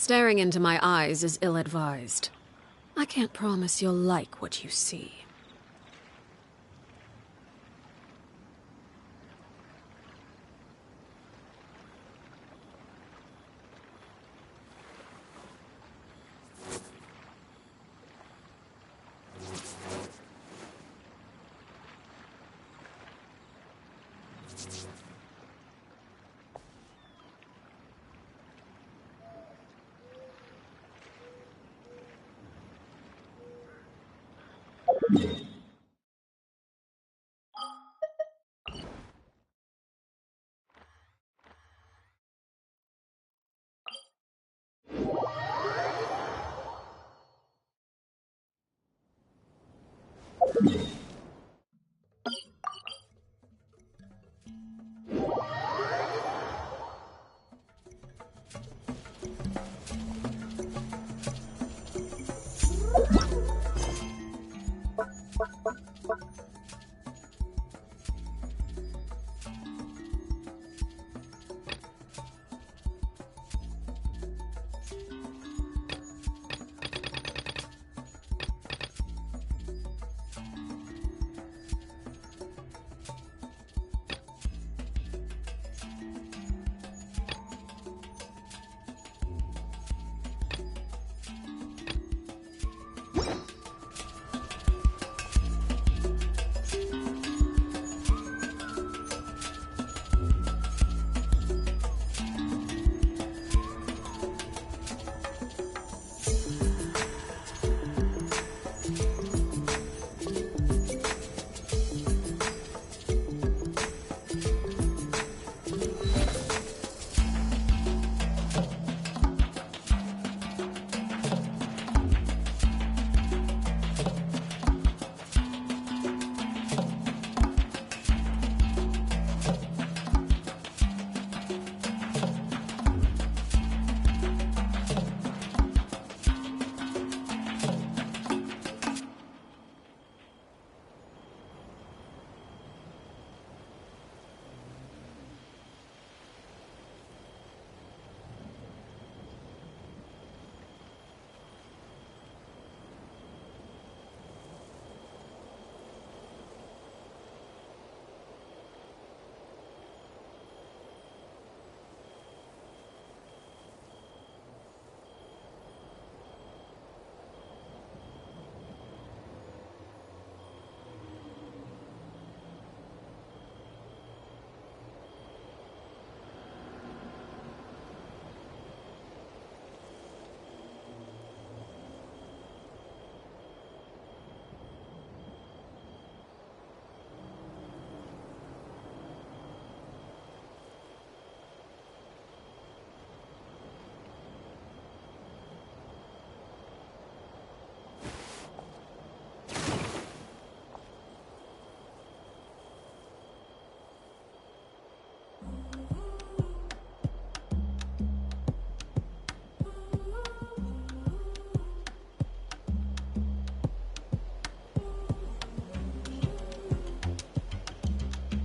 Staring into my eyes is ill-advised. I can't promise you'll like what you see.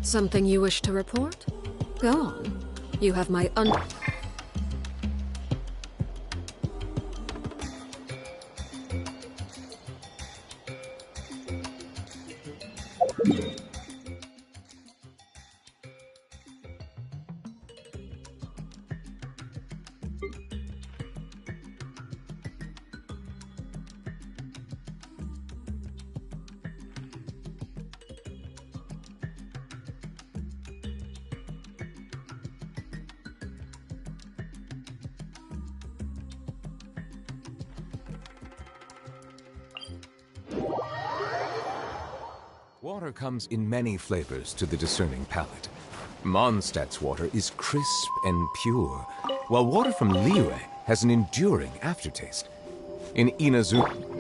Something you wish to report? Go on. You have my Water comes in many flavors to the discerning palate. Mondstadt's water is crisp and pure, while water from Liyue has an enduring aftertaste. In Inazu...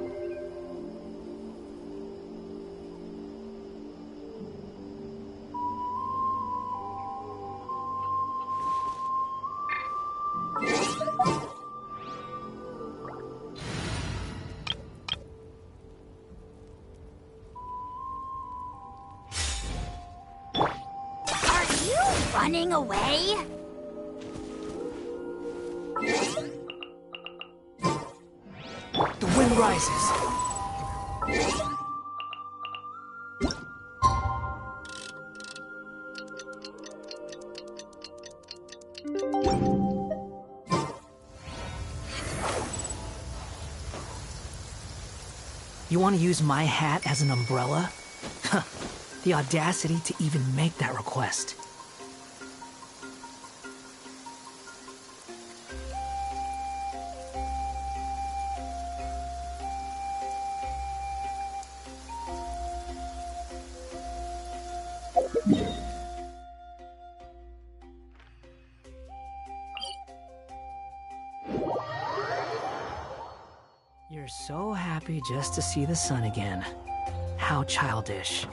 Running away? surprises. You want to use my hat as an umbrella? The audacity to even make that request. You're so happy just to see the sun again. How childish.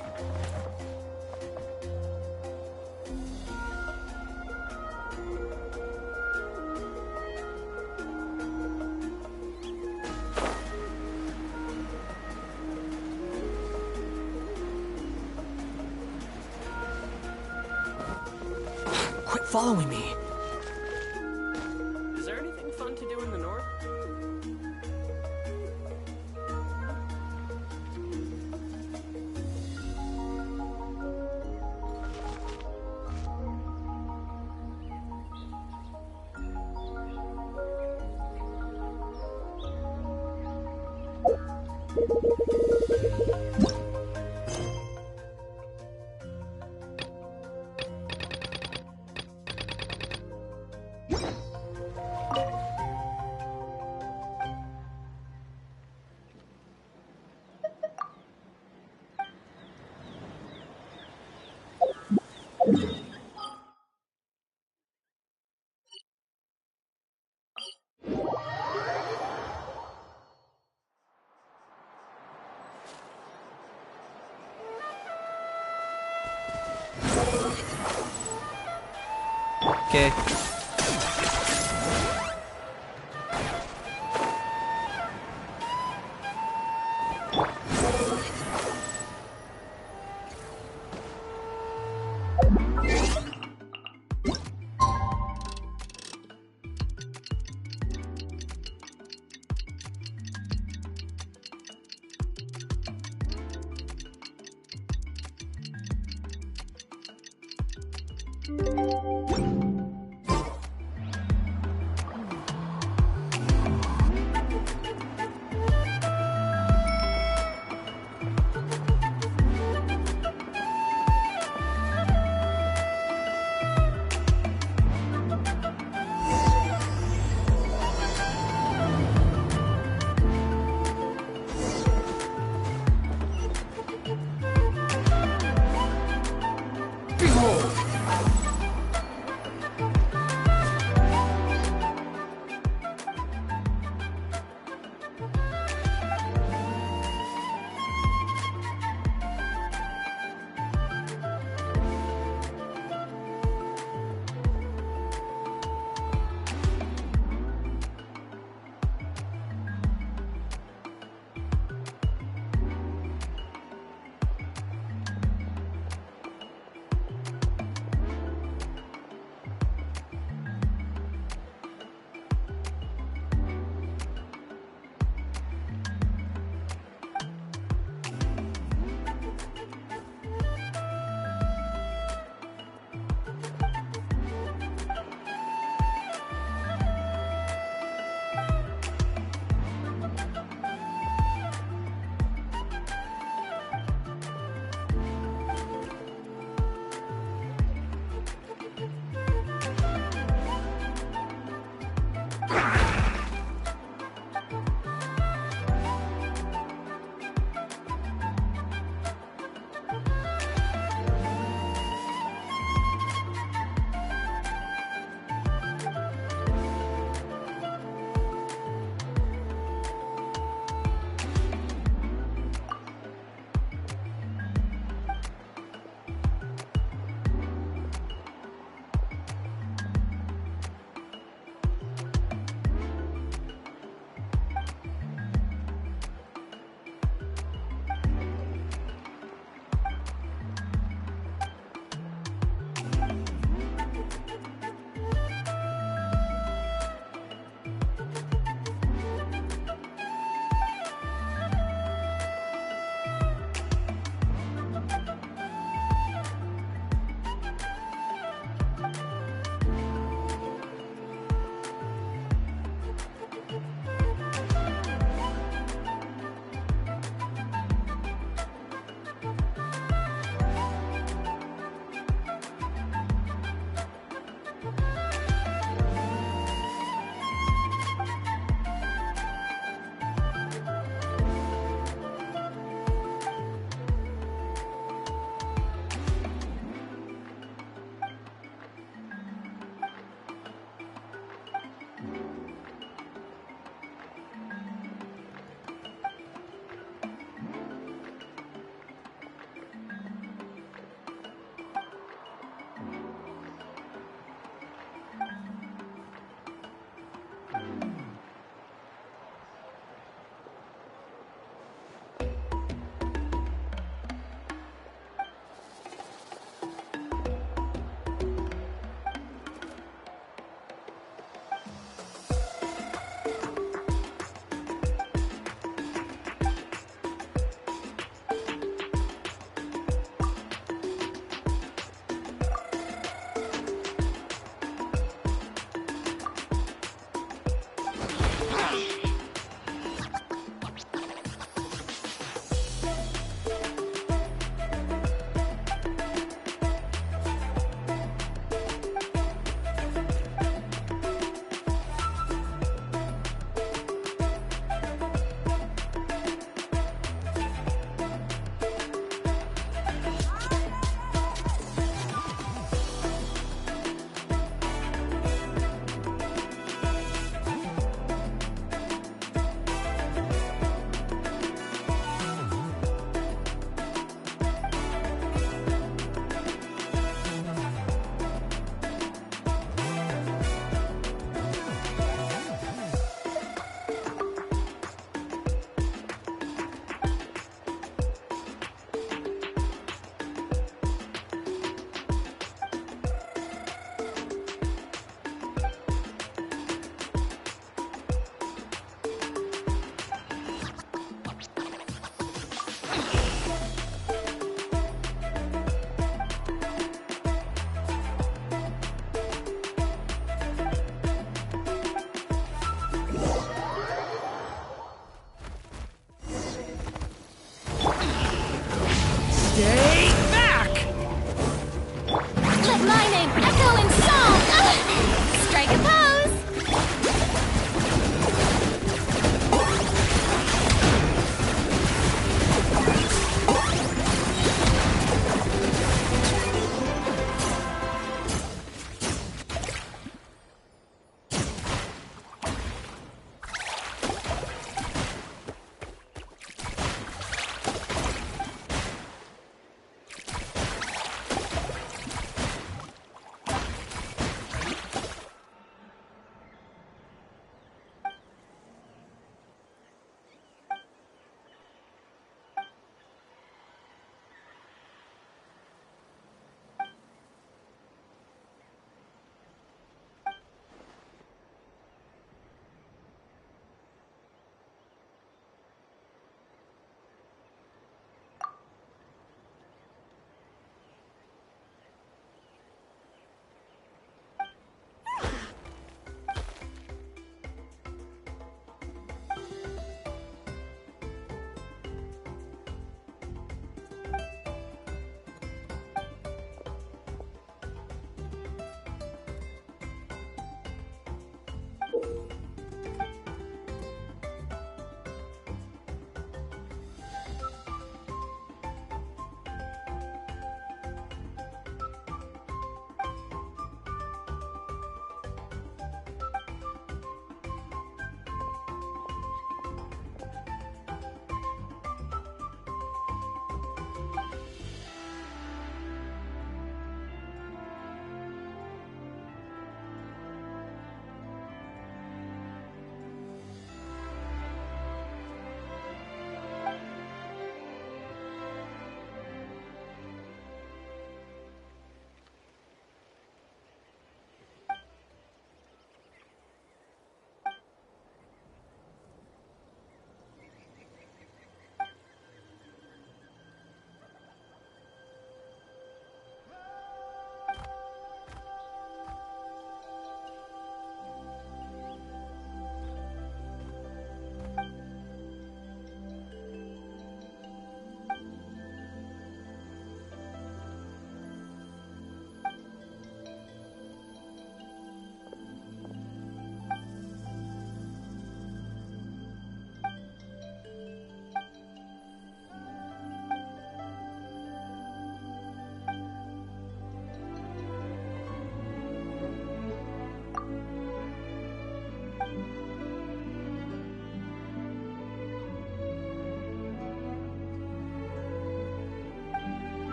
Quit following me. Is there anything fun to do in the north? Okay.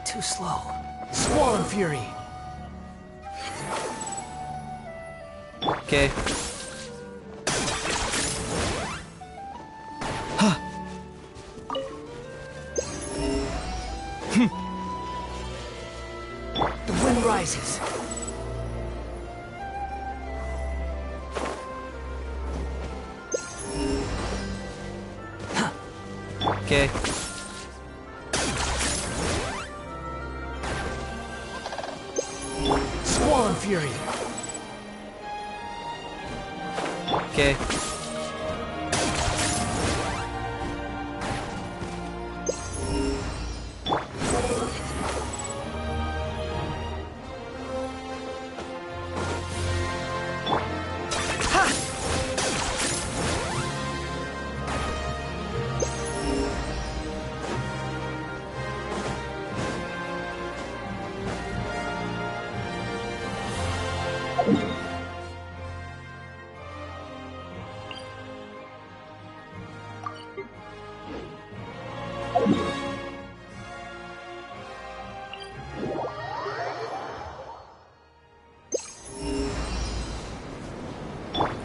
Too slow. Squall and Fury. Okay. The wind rises. Okay. Squall and Fury. Okay.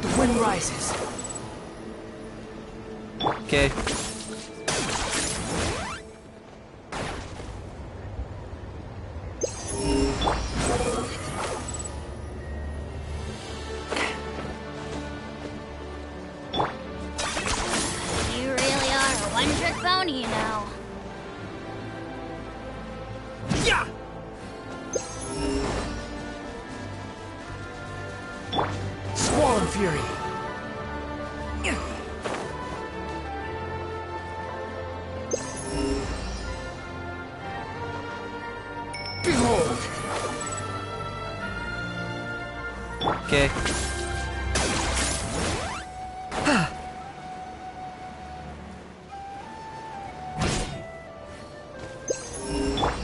The wind rises. Okay. You really are a one-trick pony, you know. Yeah! Squall and Fury. Behold! Okay.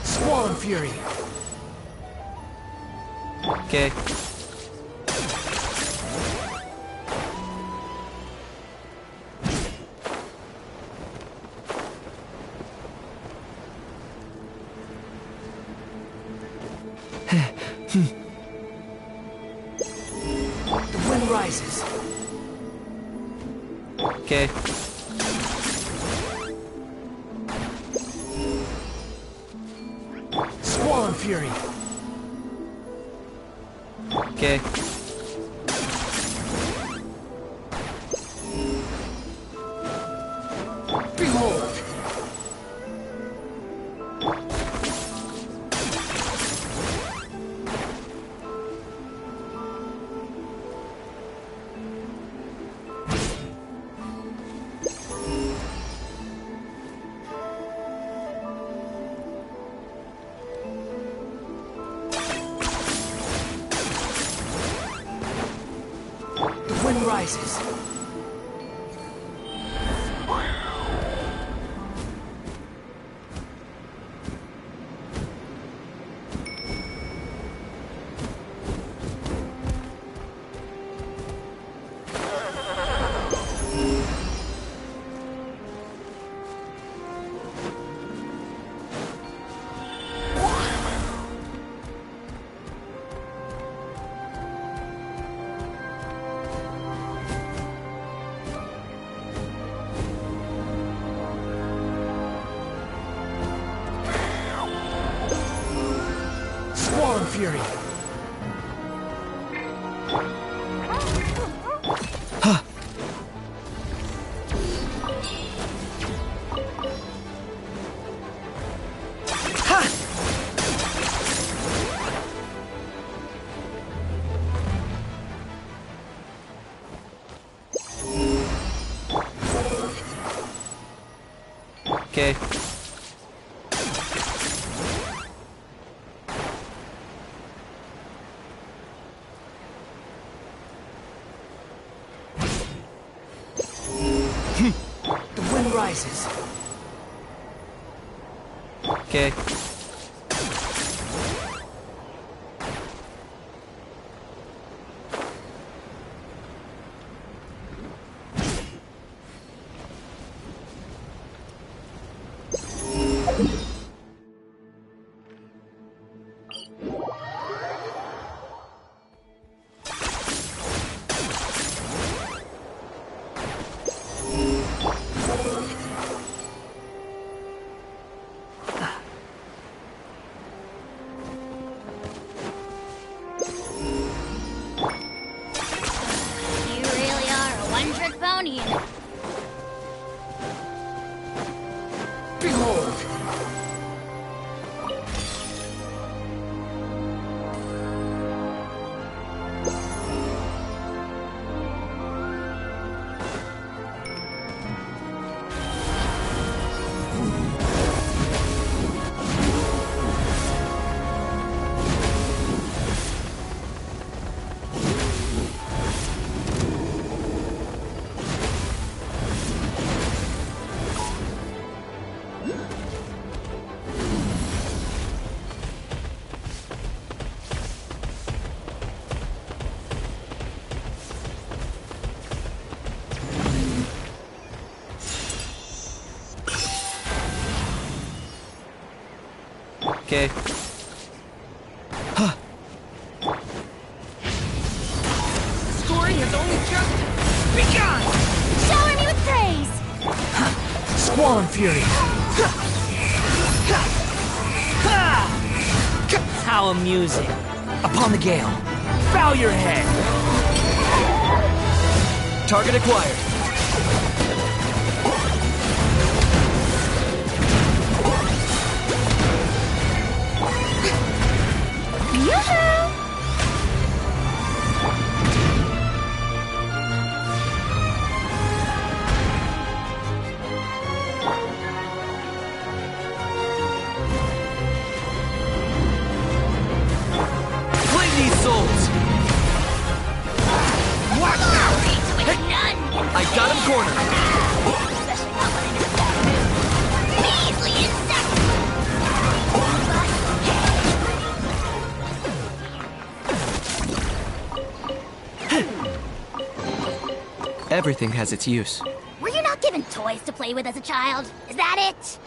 Squall and Fury. Okay. The wind rises. Okay. Squall and Fury. Okay. Behold! The wind rises. Squall Fury. Okay. The wind rises. Okay. You really are a one-trick pony. Behold! Okay. Story has only just begun! Shower me with praise. Squall Fury. How amusing. Upon the gale. Bow your head. Target acquired. Yoo-hoo! Play these souls. What? I got him cornered. Especially not when I'm in a bad mood. Measly insect! Everything has its use. Were you not given toys to play with as a child? Is that it?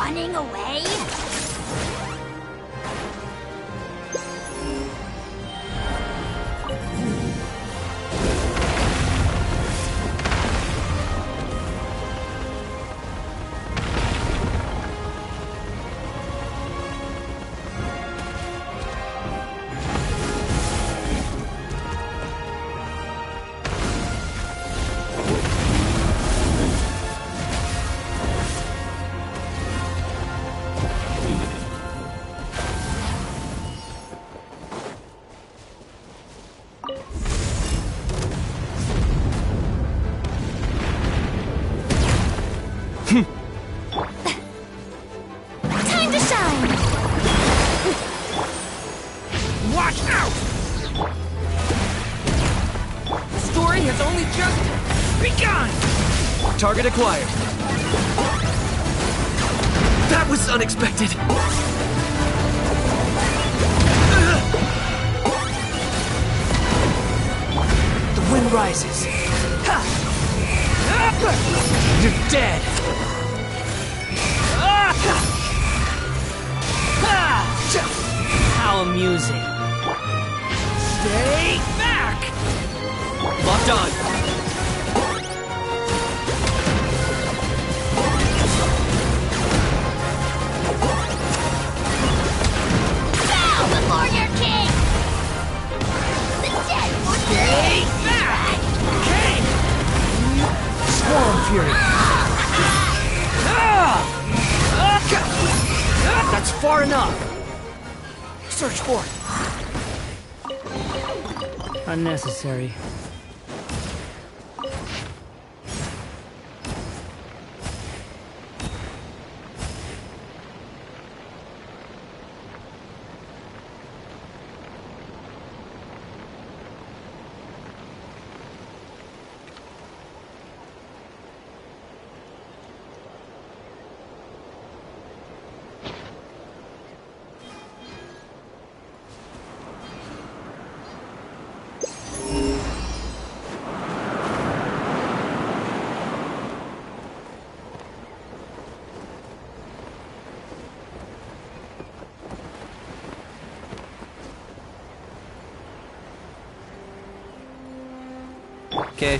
running away? Time to shine! Watch out! The story has only just begun! Target acquired. That was unexpected. The wind rises. Ha! You're dead! How amusing. Stay back! Locked on. Bow before your king! The dead will Stay back! Okay! Swarm Fury! That's far enough! Search for it! Unnecessary. Okay.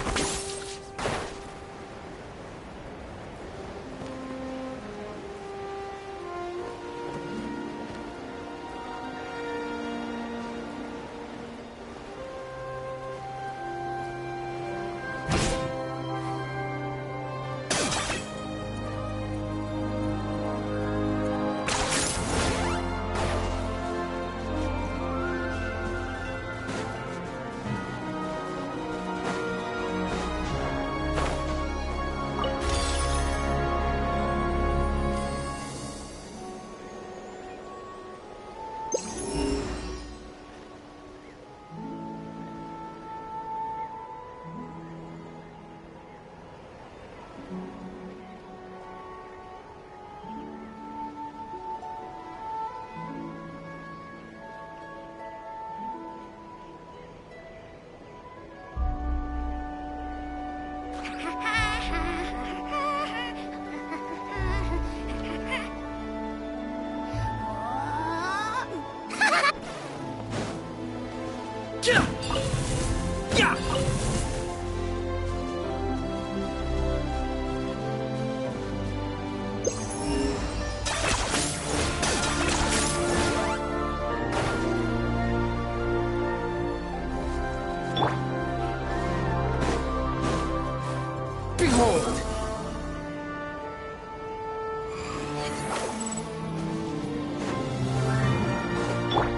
Behold!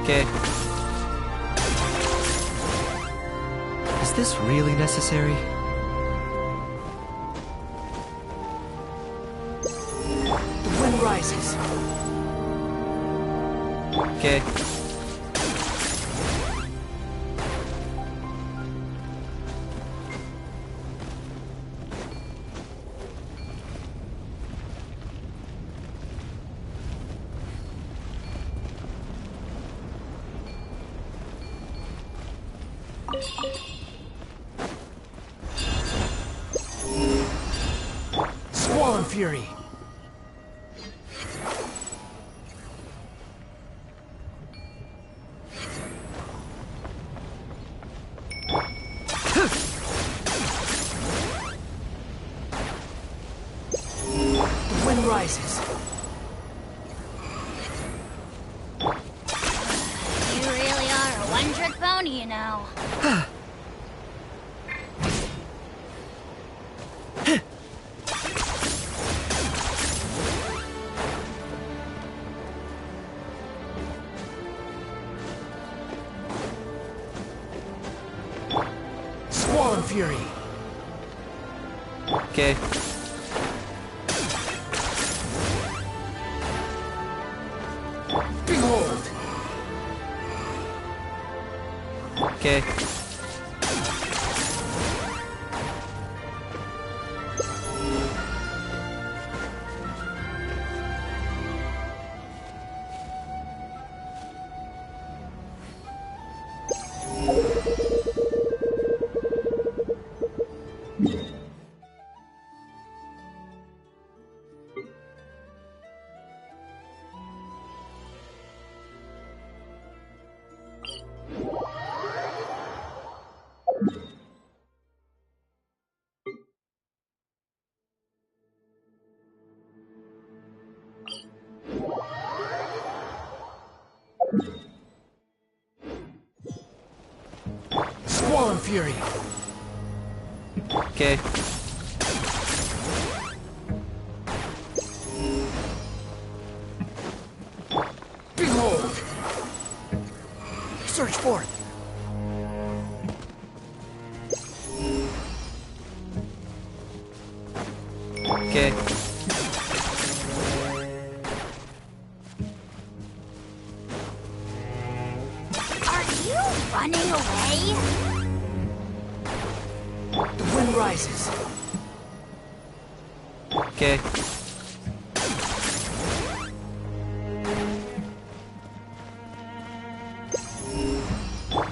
Okay. Is this really necessary? The wind rises. Okay. Squall and Fury. rises. You really are a one-trick pony, you know. Squall and Fury. Okay. Behold! Okay. Squall and Fury. Okay. Behold! Search forth. Okay. Are you running away? The wind rises. Okay.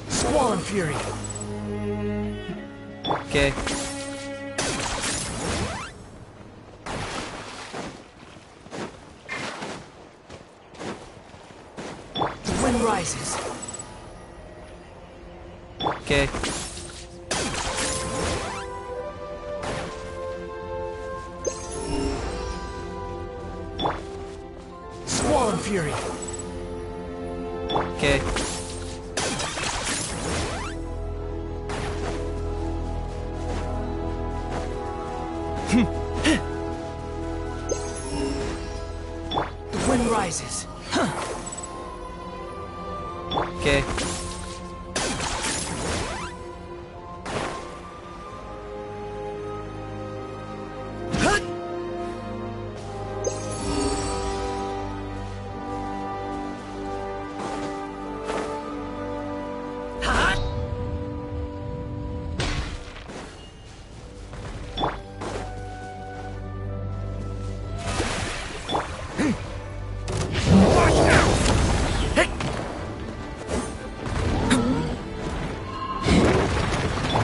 Squall and Fury. Okay. The wind rises. Okay. Squall and Fury. Okay. The wind rises. Okay.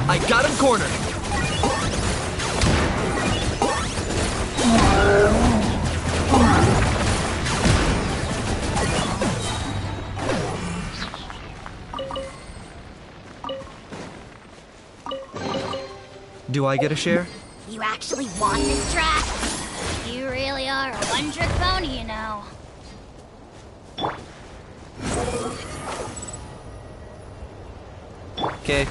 I got him cornered. Do I get a share? You actually want this track? You really are a one-trick pony, you know. Okay.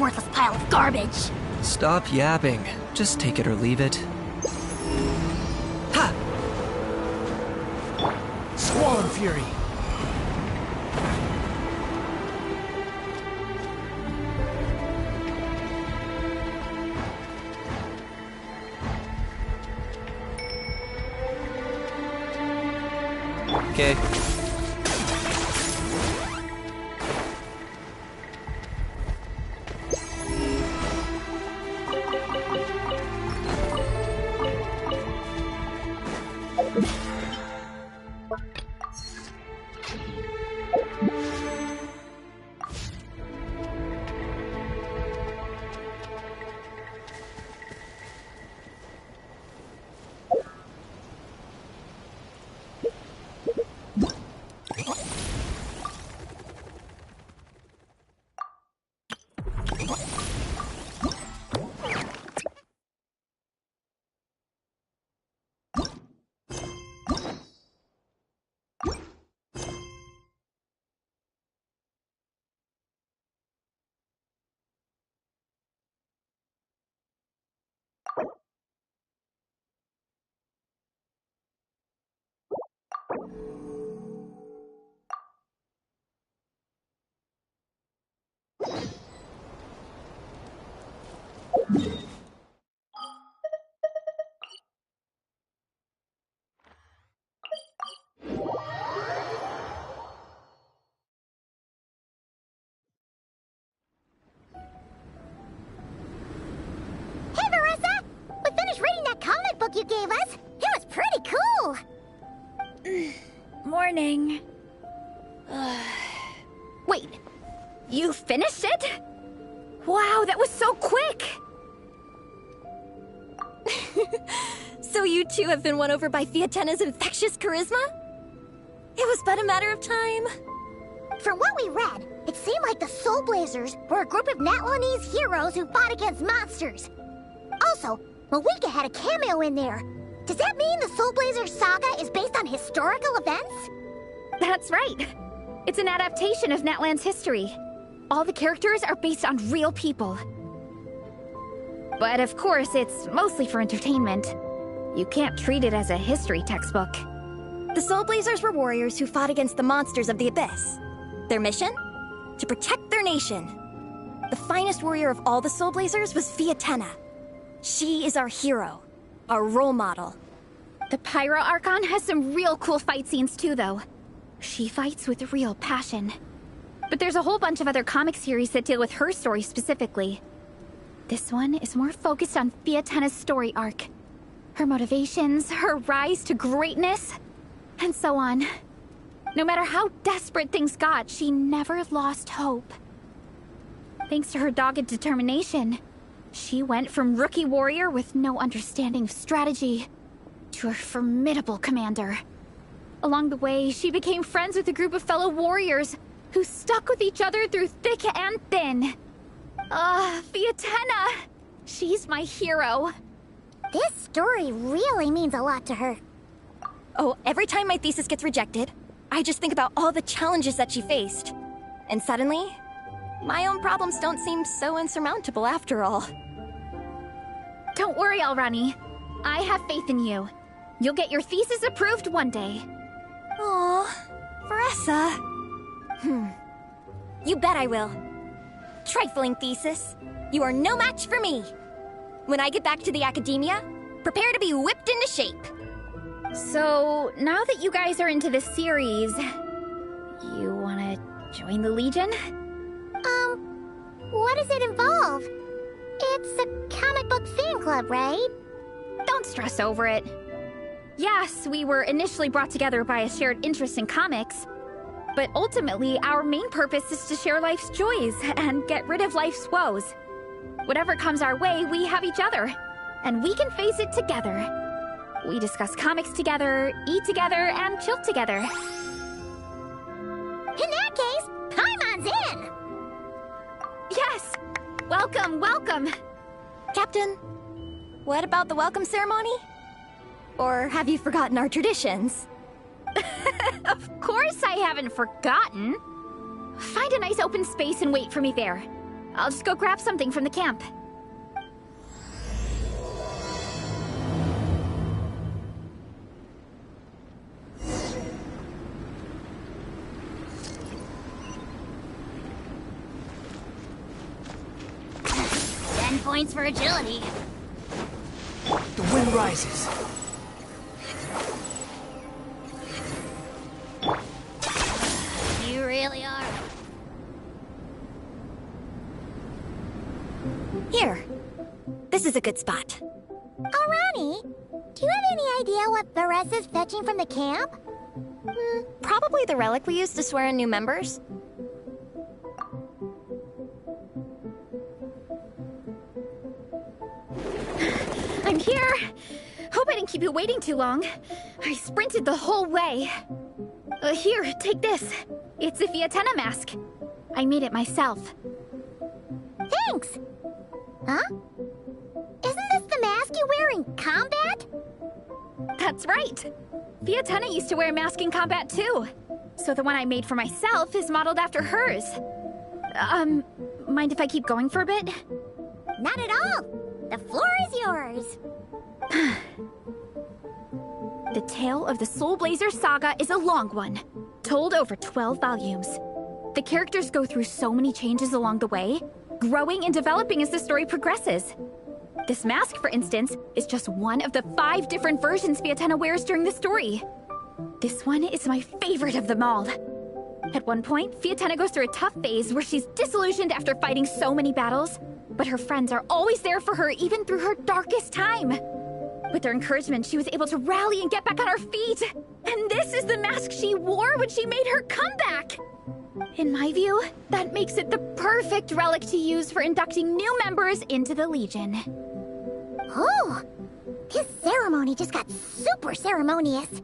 worthless pile of garbage. Stop yapping. Just take it or leave it. Ha! Squall Fury! Okay. Hey, Marissa! We finished reading that comic book you gave us. It was pretty cool. Morning. Wait, you finished it? Wow, that was so quick! So you two have been won over by Fiatena's infectious charisma? It was but a matter of time. From what we read, it seemed like the Soul Blazers were a group of Natlanese heroes who fought against monsters. Also, Malika had a cameo in there. Does that mean the Soul Blazers saga is based on historical events? That's right. It's an adaptation of Natlan's history. All the characters are based on real people. But of course, it's mostly for entertainment. You can't treat it as a history textbook. The Soul Blazers were warriors who fought against the monsters of the Abyss. Their mission? To protect their nation. The finest warrior of all the Soul Blazers was Fiatena. She is our hero, our role model. The Pyro Archon has some real cool fight scenes too, though. She fights with real passion. But there's a whole bunch of other comic series that deal with her story specifically. This one is more focused on Fiatena's story arc. Her motivations, her rise to greatness, and so on. No matter how desperate things got, she never lost hope. Thanks to her dogged determination, she went from rookie warrior with no understanding of strategy to a formidable commander. Along the way, she became friends with a group of fellow warriors who stuck with each other through thick and thin. Fiatena! She's my hero. This story really means a lot to her. Oh, every time my thesis gets rejected, I just think about all the challenges that she faced. And suddenly, my own problems don't seem so insurmountable after all. Don't worry, Alrani. I have faith in you. You'll get your thesis approved one day. Aw, Marissa. You bet I will. Trifling thesis. You are no match for me. When I get back to the academia, prepare to be whipped into shape. So, now that you guys are into this series, you wanna join the Legion? What does it involve? It's a comic book fan club, right? Don't stress over it. Yes, we were initially brought together by a shared interest in comics, but ultimately our main purpose is to share life's joys and get rid of life's woes. Whatever comes our way, we have each other, and we can face it together. We discuss comics together, eat together, and chill together. In that case, Paimon's in! Yes! Welcome, welcome! Captain, what about the welcome ceremony? Or have you forgotten our traditions? Of course I haven't forgotten! Find a nice open space and wait for me there. I'll just go grab something from the camp. Points for agility. The wind rises. You really are. Here. This is a good spot. Ronnie, do you have any idea what Varese is fetching from the camp? Probably the relic we used to swear in new members. I'm here! Hope I didn't keep you waiting too long. I sprinted the whole way. Here, take this. It's a Fiatena mask. I made it myself. Thanks! Huh? Isn't this the mask you wear in combat? That's right! Fiatena used to wear a mask in combat too. So the one I made for myself is modeled after hers. Mind if I keep going for a bit? Not at all! The floor is yours! The tale of the Soul Blazer saga is a long one, told over 12 volumes. The characters go through so many changes along the way, growing and developing as the story progresses. This mask, for instance, is just one of the 5 different versions Fiatena wears during the story. This one is my favorite of them all. At one point, Fiatena goes through a tough phase where she's disillusioned after fighting so many battles, but her friends are always there for her even through her darkest time. With their encouragement, she was able to rally and get back on her feet. And this is the mask she wore when she made her comeback. In my view, that makes it the perfect relic to use for inducting new members into the Legion. Oh, this ceremony just got super ceremonious.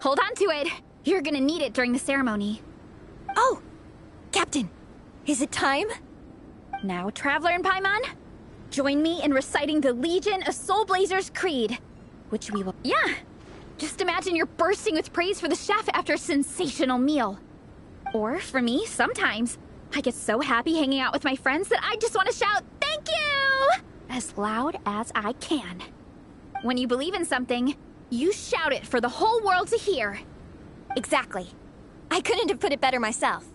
Hold on to it. You're gonna need it during the ceremony. Oh! Captain, is it time? Now, Traveler and Paimon, join me in reciting the Legion of Soul Blazers Creed, which we will... Yeah! Just imagine you're bursting with praise for the chef after a sensational meal. Or, for me, sometimes, I get so happy hanging out with my friends that I just want to shout, "Thank you!" as loud as I can. When you believe in something, you shout it for the whole world to hear. Exactly. I couldn't have put it better myself.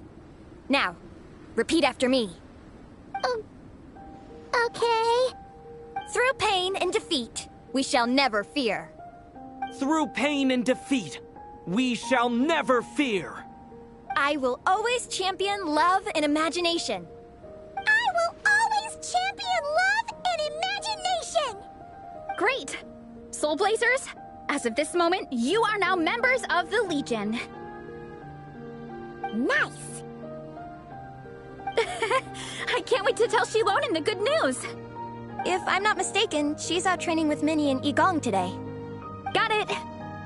Now, repeat after me. Okay. Through pain and defeat, we shall never fear. Through pain and defeat, we shall never fear. I will always champion love and imagination. I will always champion love and imagination! Great! Soul Blazers, as of this moment, you are now members of the Legion. Nice! I can't wait to tell Shilonen the good news. If I'm not mistaken, she's out training with Minnie and Igong today. Got it.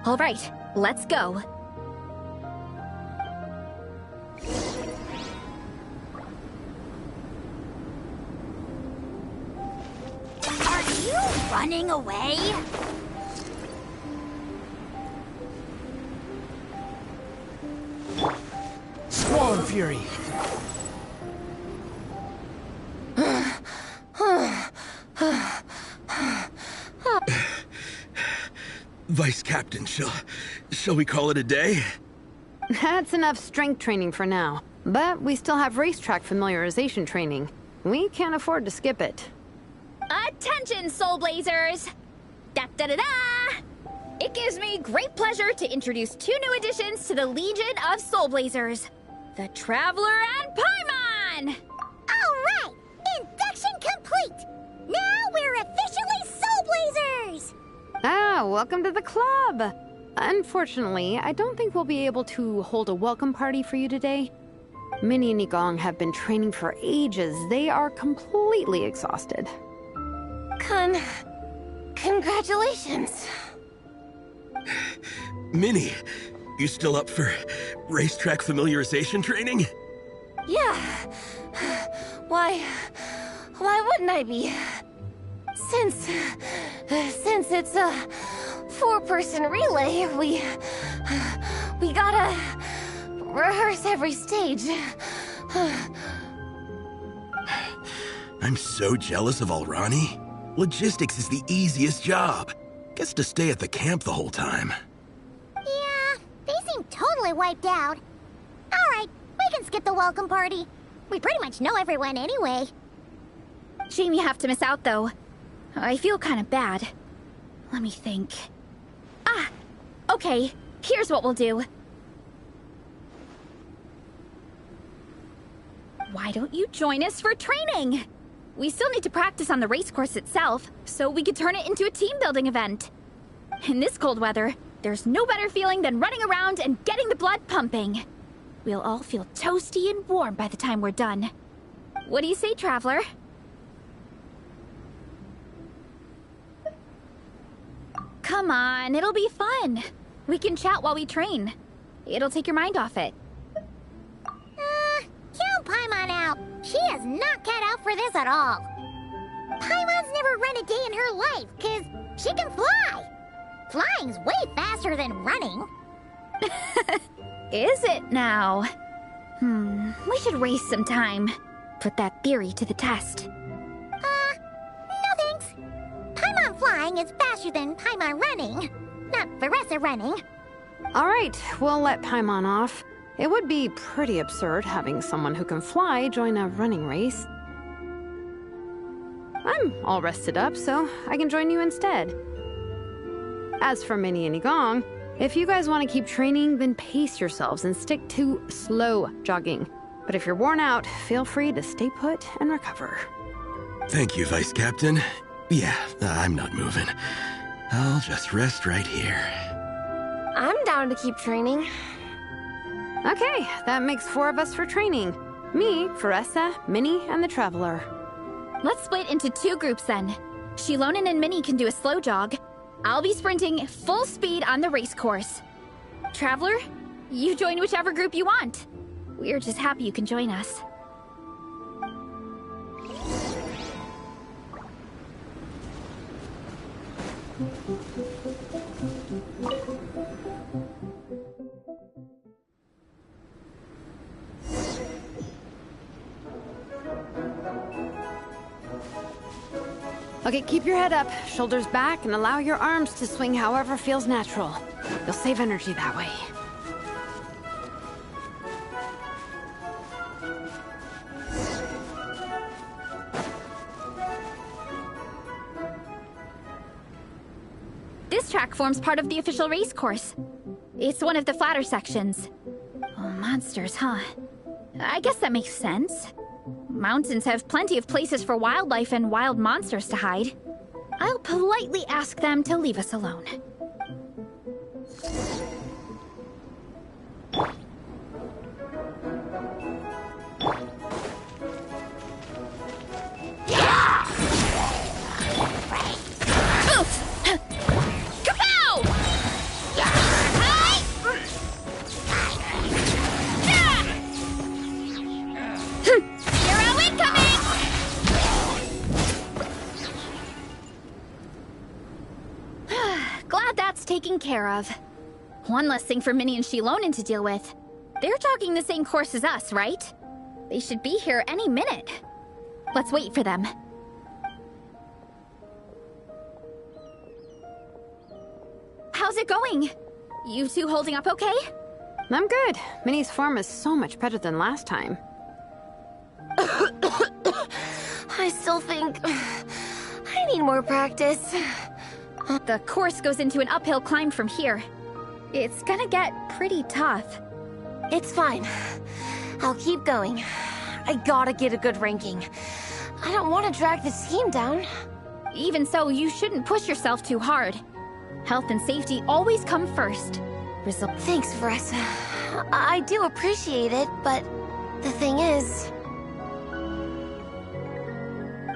All right, let's go. Are you running away? Squall Fury! Vice Captain, shall we call it a day? That's enough strength training for now. But we still have racetrack familiarization training. We can't afford to skip it. Attention, Soul Blazers! Da-da-da-da! It gives me great pleasure to introduce 2 new additions to the Legion of Soul Blazers. The Traveler and Paimon! Alright! Induction complete! Now we're officially Soul Blazers! Ah, welcome to the club! Unfortunately, I don't think we'll be able to hold a welcome party for you today. Minnie and Igong have been training for ages. They are completely exhausted. Congratulations. Minnie, you still up for racetrack familiarization training? Yeah. Why wouldn't I be? Since it's a 4-person relay, we gotta rehearse every stage. I'm so jealous of Alrani. Logistics is the easiest job. Gets to stay at the camp the whole time. Yeah, they seem totally wiped out. Alright, we can skip the welcome party. We pretty much know everyone anyway. Shame you have to miss out, though. I feel kind of bad. Let me think. Ah! Okay, here's what we'll do. Why don't you join us for training? We still need to practice on the race course itself, so we could turn it into a team-building event. In this cold weather, there's no better feeling than running around and getting the blood pumping. We'll all feel toasty and warm by the time we're done. What do you say, Traveler? Come on, it'll be fun. We can chat while we train. It'll take your mind off it. Count Paimon out. She is not cut out for this at all. Paimon's never run a day in her life, 'cause she can fly. Flying's way faster than running. Is it now? We should race sometime. Put that theory to the test. No thanks. Paimon flying is faster than Paimon running. Not Veressa running. Alright, we'll let Paimon off. It would be pretty absurd having someone who can fly join a running race. I'm all rested up, so I can join you instead. As for Minnie and Igong, if you guys want to keep training, then pace yourselves and stick to slow jogging. But if you're worn out, feel free to stay put and recover. Thank you, Vice Captain. Yeah, I'm not moving. I'll just rest right here. I'm down to keep training. Okay, that makes 4 of us for training. Me, Veressa, Minnie, and the Traveler. Let's split into 2 groups then. Shilonen and Minnie can do a slow jog. I'll be sprinting full speed on the race course. Traveler, you join whichever group you want. We're just happy you can join us. Okay, keep your head up, shoulders back, and allow your arms to swing however feels natural. You'll save energy that way. This track forms part of the official race course. It's one of the flatter sections. Oh, monsters, huh? I guess that makes sense. Mountains have plenty of places for wildlife and wild monsters to hide. I'll politely ask them to leave us alone. Taken care of. One less thing for Minnie and Shilonen to deal with. They're jogging the same course as us, right? They should be here any minute. Let's wait for them. How's it going? You two holding up okay? I'm good. Minnie's form is so much better than last time. I still think I need more practice. The course goes into an uphill climb from here. It's gonna get pretty tough. It's fine. I'll keep going. I gotta get a good ranking. I don't want to drag this team down. Even so, you shouldn't push yourself too hard. Health and safety always come first. Thanks, Veressa. I do appreciate it, but the thing is...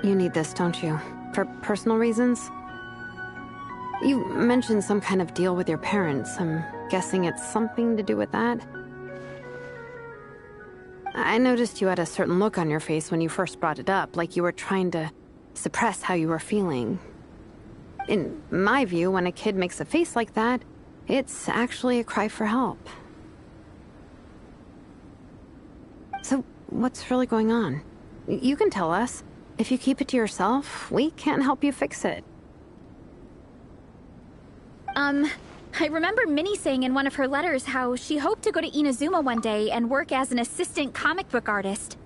You need this, don't you? For personal reasons? You mentioned some kind of deal with your parents. I'm guessing it's something to do with that? I noticed you had a certain look on your face when you first brought it up, like you were trying to suppress how you were feeling. In my view, when a kid makes a face like that, it's actually a cry for help. So, what's really going on? You can tell us. If you keep it to yourself, we can't help you fix it. I remember Minnie saying in one of her letters how she hoped to go to Inazuma one day and work as an assistant comic book artist.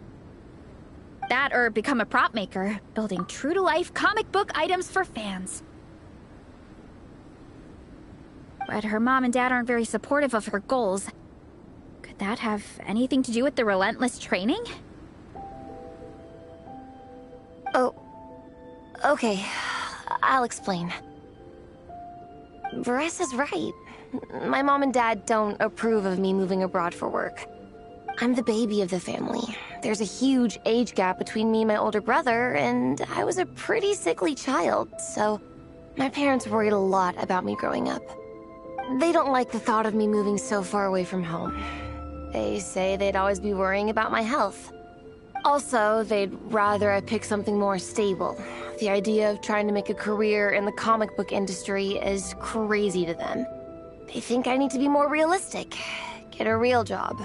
That or become a prop maker, building true-to-life comic book items for fans. But her mom and dad aren't very supportive of her goals. Could that have anything to do with the relentless training? Oh, okay. I'll explain. Varesa's right. My mom and dad don't approve of me moving abroad for work. I'm the baby of the family. There's a huge age gap between me and my older brother, and I was a pretty sickly child, so my parents worried a lot about me growing up. They don't like the thought of me moving so far away from home. They say they'd always be worrying about my health. Also, they'd rather I pick something more stable. The idea of trying to make a career in the comic book industry is crazy to them. They think I need to be more realistic, get a real job.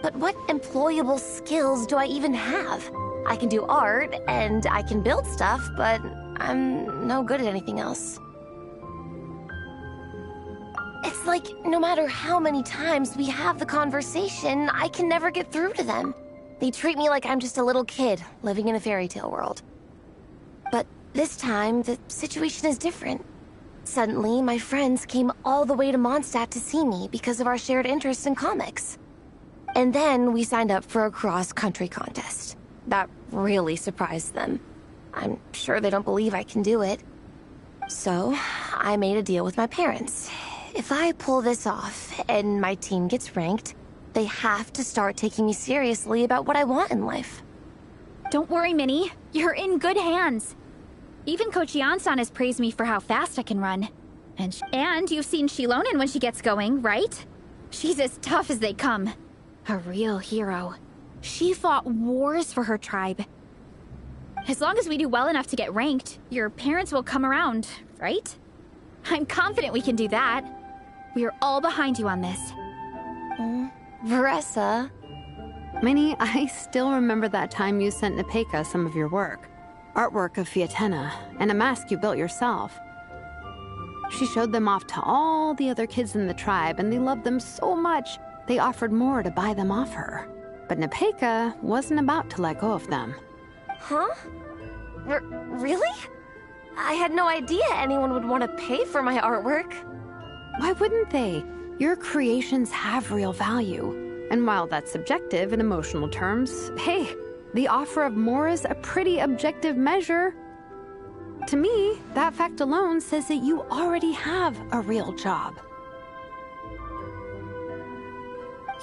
But what employable skills do I even have? I can do art, and I can build stuff, but I'm no good at anything else. It's like, no matter how many times we have the conversation, I can never get through to them. They treat me like I'm just a little kid, living in a fairy tale world. But this time, the situation is different. Suddenly, my friends came all the way to Mondstadt to see me because of our shared interest in comics. And then we signed up for a cross-country contest. That really surprised them. I'm sure they don't believe I can do it. So, I made a deal with my parents. If I pull this off, and my team gets ranked, they have to start taking me seriously about what I want in life. Don't worry, Minnie. You're in good hands. Even Coach Jansan has praised me for how fast I can run. And you've seen Shilonen when she gets going, right? She's as tough as they come. A real hero. She fought wars for her tribe. As long as we do well enough to get ranked, your parents will come around, right? I'm confident we can do that. We are all behind you on this. Varesa. Minnie, I still remember that time you sent Nepeka some of your work. Artwork of Fiatena, and a mask you built yourself. She showed them off to all the other kids in the tribe, and they loved them so much, they offered more to buy them off her. But Nepeka wasn't about to let go of them. Huh? Really? I had no idea anyone would want to pay for my artwork. Why wouldn't they? Your creations have real value. And while that's subjective in emotional terms, hey, the offer of more is a pretty objective measure. To me, that fact alone says that you already have a real job.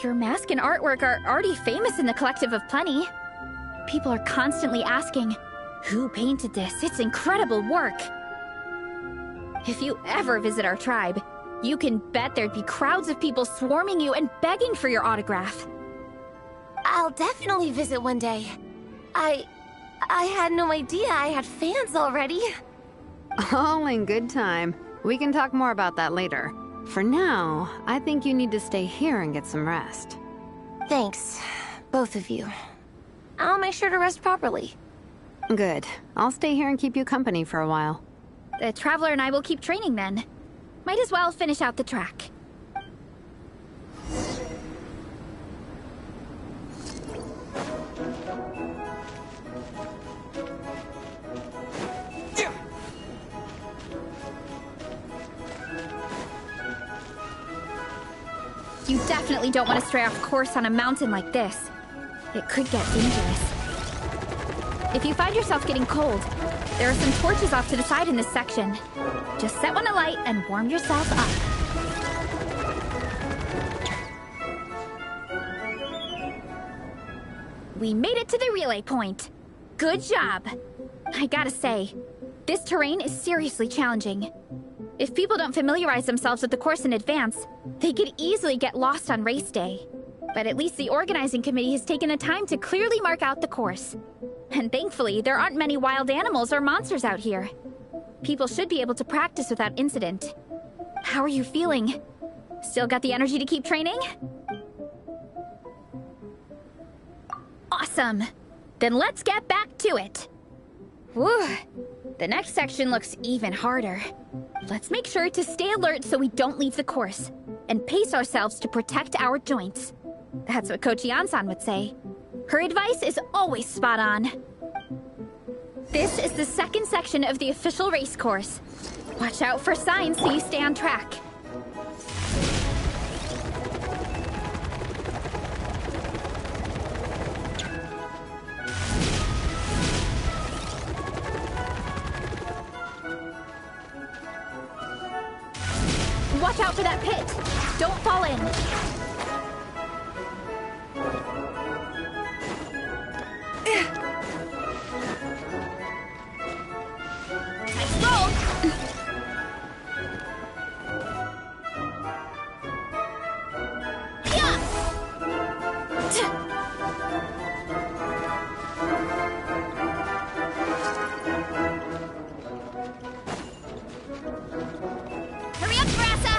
Your mask and artwork are already famous in the Collective of Plenty. People are constantly asking, who painted this? It's incredible work. If you ever visit our tribe, you can bet there'd be crowds of people swarming you and begging for your autograph. I'll definitely visit one day. I had no idea I had fans already. All in good time. We can talk more about that later. For now, I think you need to stay here and get some rest. Thanks, both of you. I'll make sure to rest properly. Good. I'll stay here and keep you company for a while. The Traveler and I will keep training then. Might as well finish out the track. You definitely don't want to stray off course on a mountain like this. It could get dangerous. If you find yourself getting cold, there are some torches off to the side in this section. Just set one alight and warm yourself up. We made it to the relay point. Good job. I gotta say, this terrain is seriously challenging. If people don't familiarize themselves with the course in advance, they could easily get lost on race day. But at least the organizing committee has taken the time to clearly mark out the course. And thankfully, there aren't many wild animals or monsters out here. People should be able to practice without incident. How are you feeling? Still got the energy to keep training? Awesome! Then let's get back to it! Whew. The next section looks even harder. Let's make sure to stay alert so we don't leave the course, and pace ourselves to protect our joints. That's what Coach Yan-san would say. Her advice is always spot on. This is the second section of the official race course. Watch out for signs so you stay on track. Watch out for that pit! Don't fall in! Nice roll! Hurry up, Brassa!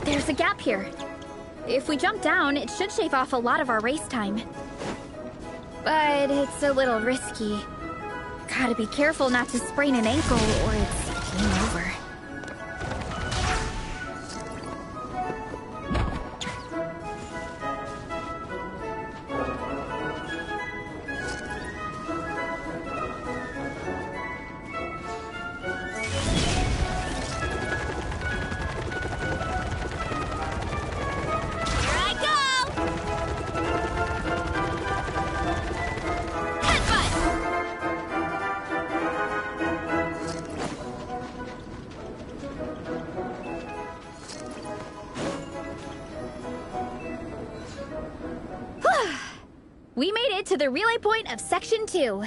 There's a gap here. If we jump down, it should shave off a lot of our race time. But it's a little risky. Gotta be careful not to sprain an ankle or it's game over. We made it to the relay point of Section 2.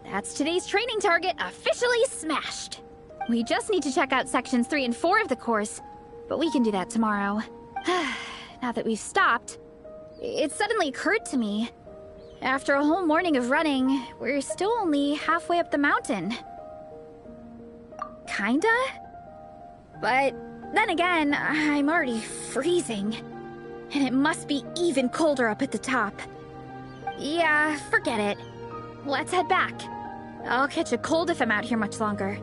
That's today's training target officially smashed. We just need to check out Sections 3 and 4 of the course, but we can do that tomorrow. Now that we've stopped, it suddenly occurred to me. After a whole morning of running, we're still only halfway up the mountain. Kinda? But then again, I'm already freezing. And it must be even colder up at the top. Yeah, forget it. Let's head back. I'll catch a cold if I'm out here much longer.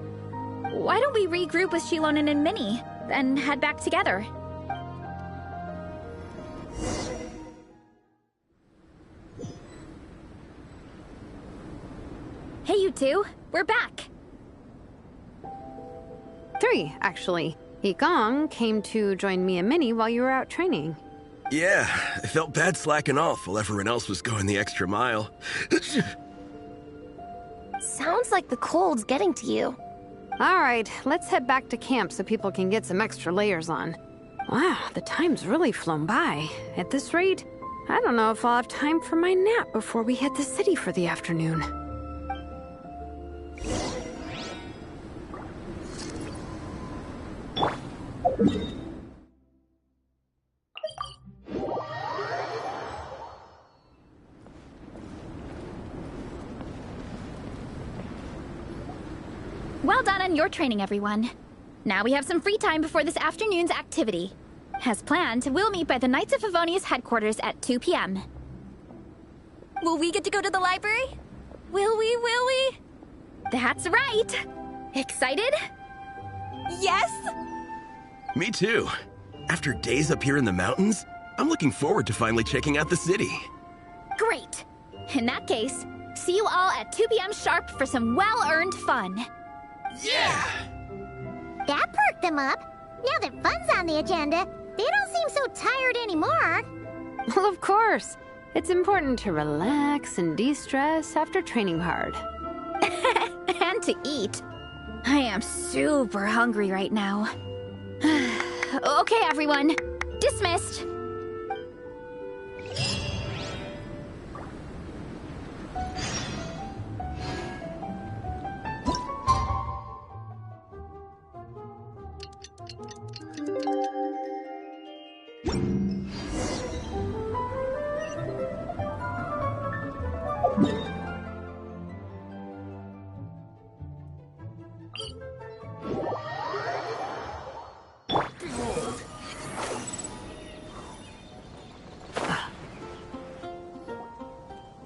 Why don't we regroup with Shilonen and Minnie, then head back together? Hey, you two. We're back. 3, actually. Igong came to join me and Minnie while you were out training. Yeah, I felt bad slacking off while everyone else was going the extra mile. Sounds like the cold's getting to you. All right, let's head back to camp so people can get some extra layers on. Wow, the time's really flown by. At this rate, I don't know if I'll have time for my nap before we hit the city for the afternoon. Well done on your training, everyone. Now we have some free time before this afternoon's activity. As planned, we'll meet by the Knights of Favonius headquarters at 2 p.m. Will we get to go to the library? Will we? That's right! Excited? Yes! Me too. After days up here in the mountains, I'm looking forward to finally checking out the city. Great! In that case, see you all at 2 p.m. sharp for some well-earned fun. Yeah! That perked them up. Now that fun's on the agenda, they don't seem so tired anymore. Well, of course. It's important to relax and de-stress after training hard. And to eat. I am super hungry right now. Okay, everyone. Dismissed.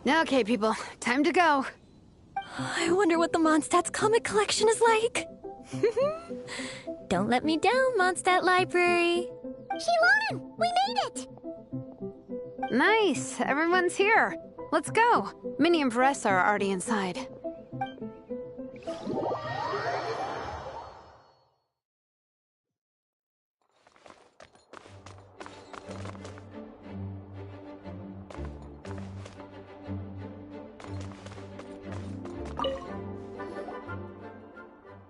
Okay, people, time to go. I wonder what the Mondstadt's comic collection is like. Don't let me down, Mondstadt Library. Shilonen, we made it! Nice, everyone's here. Let's go. Minnie and Varessa are already inside.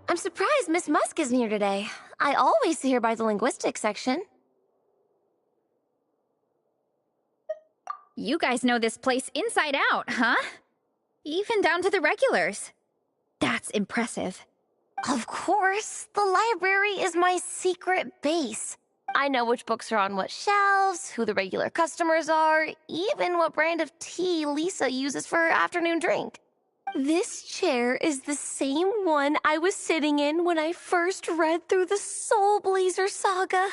I'm surprised Miss Musk isn't here today. I always see her by the linguistics section. You guys know this place inside out, huh? Even down to the regulars. That's impressive. Of course. The library is my secret base. I know which books are on what shelves, who the regular customers are, even what brand of tea Lisa uses for her afternoon drink. This chair is the same one I was sitting in when I first read through the Soul Blazer saga.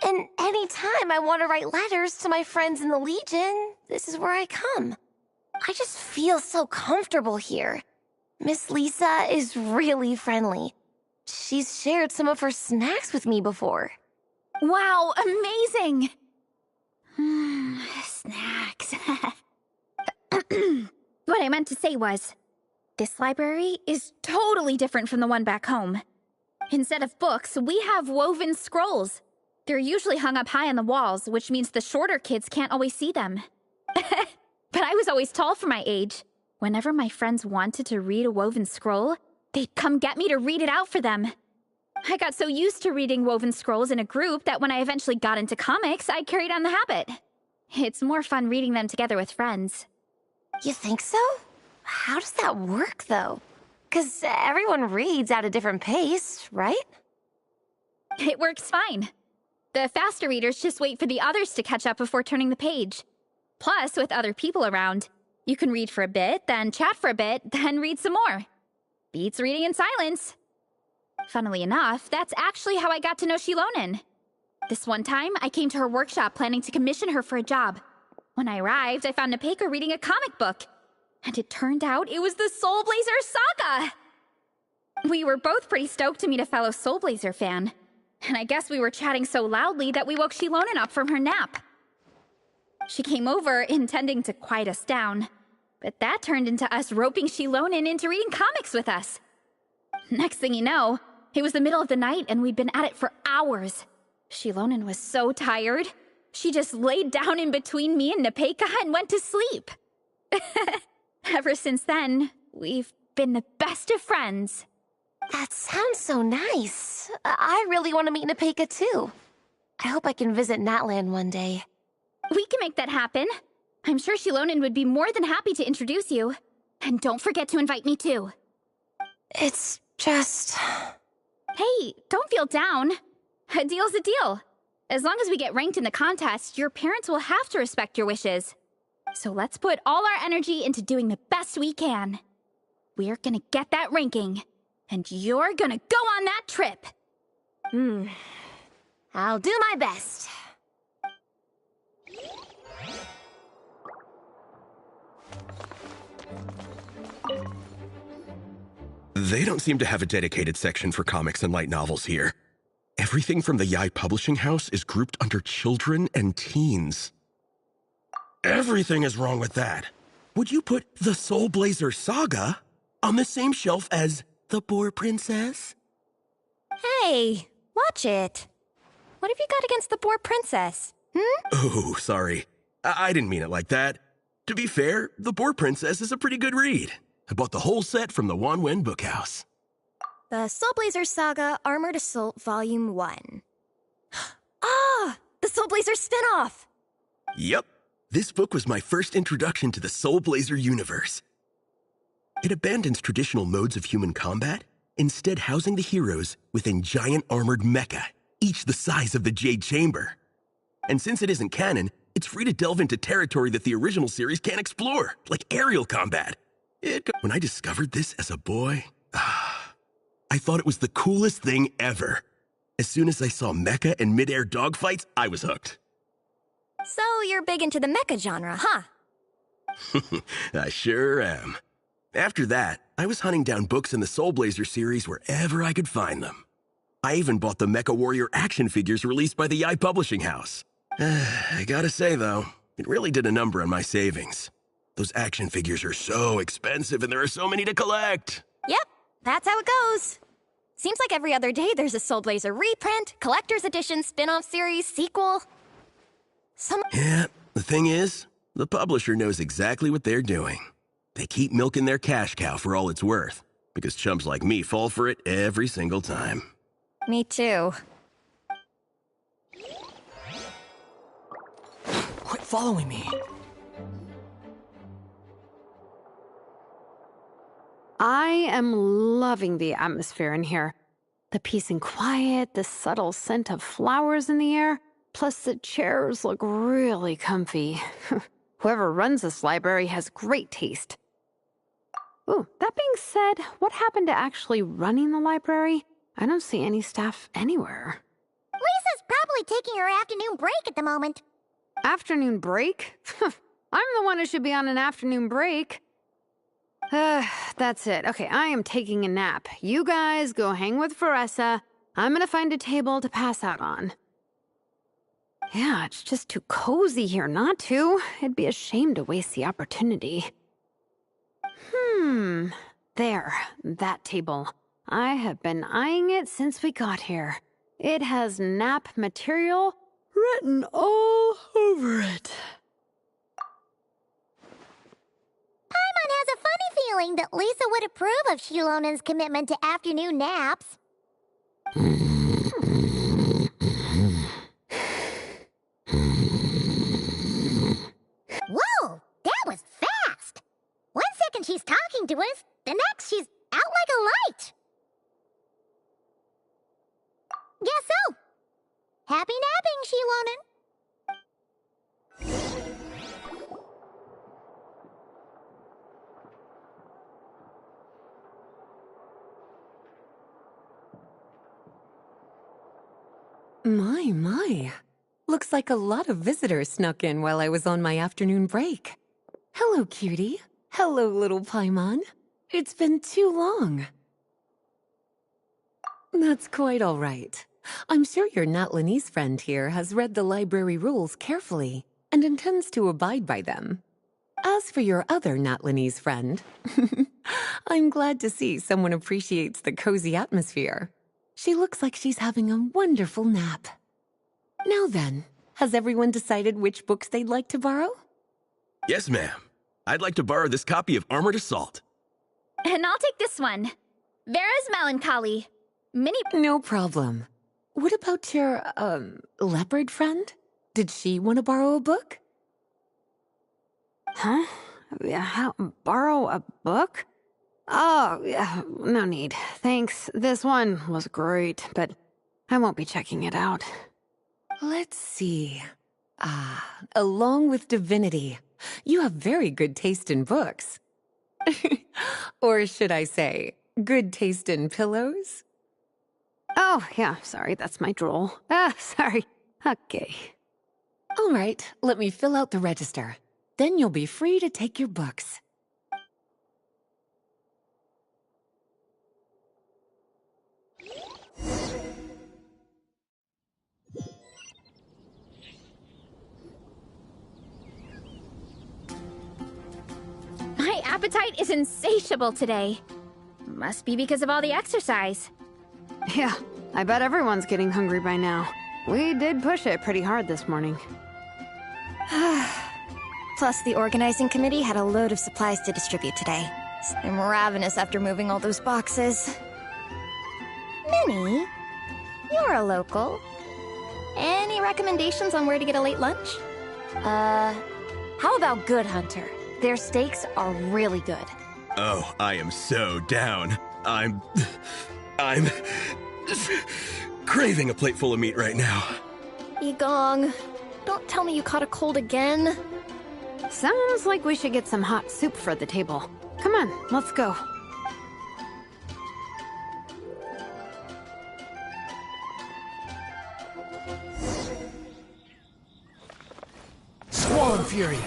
And anytime I want to write letters to my friends in the Legion, this is where I come. I just feel so comfortable here. Miss Lisa is really friendly. She's shared some of her snacks with me before. Wow, amazing! Snacks. What I meant to say was, this library is totally different from the one back home. Instead of books, we have woven scrolls. They're usually hung up high on the walls, which means the shorter kids can't always see them. But I was always tall for my age. Whenever my friends wanted to read a woven scroll, they'd come get me to read it out for them. I got so used to reading woven scrolls in a group that when I eventually got into comics, I carried on the habit. It's more fun reading them together with friends. You think so? How does that work, though? 'Cause everyone reads at a different pace, right? It works fine. The faster readers just wait for the others to catch up before turning the page. Plus, with other people around, you can read for a bit, then chat for a bit, then read some more. Beats reading in silence. Funnily enough, that's actually how I got to know Shilonen. This one time, I came to her workshop planning to commission her for a job. When I arrived, I found Nepeka reading a comic book. And it turned out it was the Soul Blazer saga! We were both pretty stoked to meet a fellow Soul Blazer fan. And I guess we were chatting so loudly that we woke Shilonen up from her nap. She came over, intending to quiet us down. But that turned into us roping Shilonen into reading comics with us. Next thing you know, it was the middle of the night and we'd been at it for hours. Shilonen was so tired. She just laid down in between me and Nepeka and went to sleep. Ever since then, we've been the best of friends. That sounds so nice. I really want to meet Nepeka too. I hope I can visit Natland one day. We can make that happen. I'm sure Shilonen would be more than happy to introduce you. And don't forget to invite me too. It's just... Hey, don't feel down. A deal's a deal. As long as we get ranked in the contest, your parents will have to respect your wishes. So let's put all our energy into doing the best we can. We're gonna get that ranking. And you're gonna go on that trip. I'll do my best. They don't seem to have a dedicated section for comics and light novels here. Everything from the Yai Publishing House is grouped under children and teens. Everything is wrong with that. Would you put the Soul Blazer saga on the same shelf as The Boar Princess? Hey, watch it. What have you got against the Boar Princess? Oh, sorry. I didn't mean it like that. To be fair, The Boar Princess is a pretty good read. I bought the whole set from the Wanwen Bookhouse. The Soul Blazer Saga Armored Assault Volume 1. Ah! The Soul Blazer spin-off! Yep. This book was my first introduction to the Soul Blazer universe. It abandons traditional modes of human combat, instead housing the heroes within giant armored mecha, each the size of the Jade Chamber. And since it isn't canon, it's free to delve into territory that the original series can't explore, like aerial combat. When I discovered this as a boy, I thought it was the coolest thing ever. As soon as I saw mecha and mid-air dogfights, I was hooked. So you're big into the mecha genre, huh? I sure am. After that, I was hunting down books in the Soul Blazer series wherever I could find them. I even bought the Mecha Warrior action figures released by the Yi Publishing House. I gotta say, though, it really did a number on my savings. Those action figures are so expensive and there are so many to collect. Yep, that's how it goes. Seems like every other day there's a Soul Blazer reprint, collector's edition, spin-off series, sequel. Yeah, the thing is, the publisher knows exactly what they're doing. They keep milking their cash cow for all it's worth, because chumps like me fall for it every single time. Me too. Quit following me. I am loving the atmosphere in here. The peace and quiet, the subtle scent of flowers in the air, plus the chairs look really comfy. Whoever runs this library has great taste. Ooh, that being said, what happened to actually running the library? I don't see any staff anywhere. Lisa's probably taking her afternoon break at the moment. Afternoon break? I'm the one who should be on an afternoon break. That's it. Okay, I am taking a nap. You guys go hang with Faressa. I'm gonna find a table to pass out on. Yeah, it's just too cozy here not to. It'd be a shame to waste the opportunity. There, that table. I have been eyeing it since we got here. It has nap material written all over it. Paimon has a funny feeling that Lisa would approve of Shilonen's commitment to afternoon naps. Whoa, that was fast! 1 second she's talking to us, the next she's out like a light. Guess so. Happy napping, Shilonen. My. Looks like a lot of visitors snuck in while I was on my afternoon break. Hello, cutie. Hello, little Paimon. It's been too long. That's quite all right. I'm sure your Natlanese friend here has read the library rules carefully and intends to abide by them. As for your other Natlanese friend, I'm glad to see someone appreciates the cozy atmosphere. She looks like she's having a wonderful nap. Now then, has everyone decided which books they'd like to borrow? Yes, ma'am. I'd like to borrow this copy of Armored Assault. And I'll take this one. Vera's Melancholy. No problem. What about your, leopard friend? Did she want to borrow a book? Huh? Borrow a book? Oh, yeah, no need. Thanks. This one was great, but I won't be checking it out. Let's see. Along with Divinity, you have very good taste in books. Or should I say, good taste in pillows? Oh, yeah, sorry, that's my drool. Sorry. Okay. All right, let me fill out the register. Then you'll be free to take your books. My appetite is insatiable today. Must be because of all the exercise. Yeah, I bet everyone's getting hungry by now. We did push it pretty hard this morning. Plus, the organizing committee had a load of supplies to distribute today. I'm ravenous after moving all those boxes. Minnie, you're a local. Any recommendations on where to get a late lunch? How about Good Hunter? Their steaks are really good. Oh, I am so down. I'm craving a plate full of meat right now. Yigong, don't tell me you caught a cold again. Sounds like we should get some hot soup for the table. Come on, let's go. Swan Fury!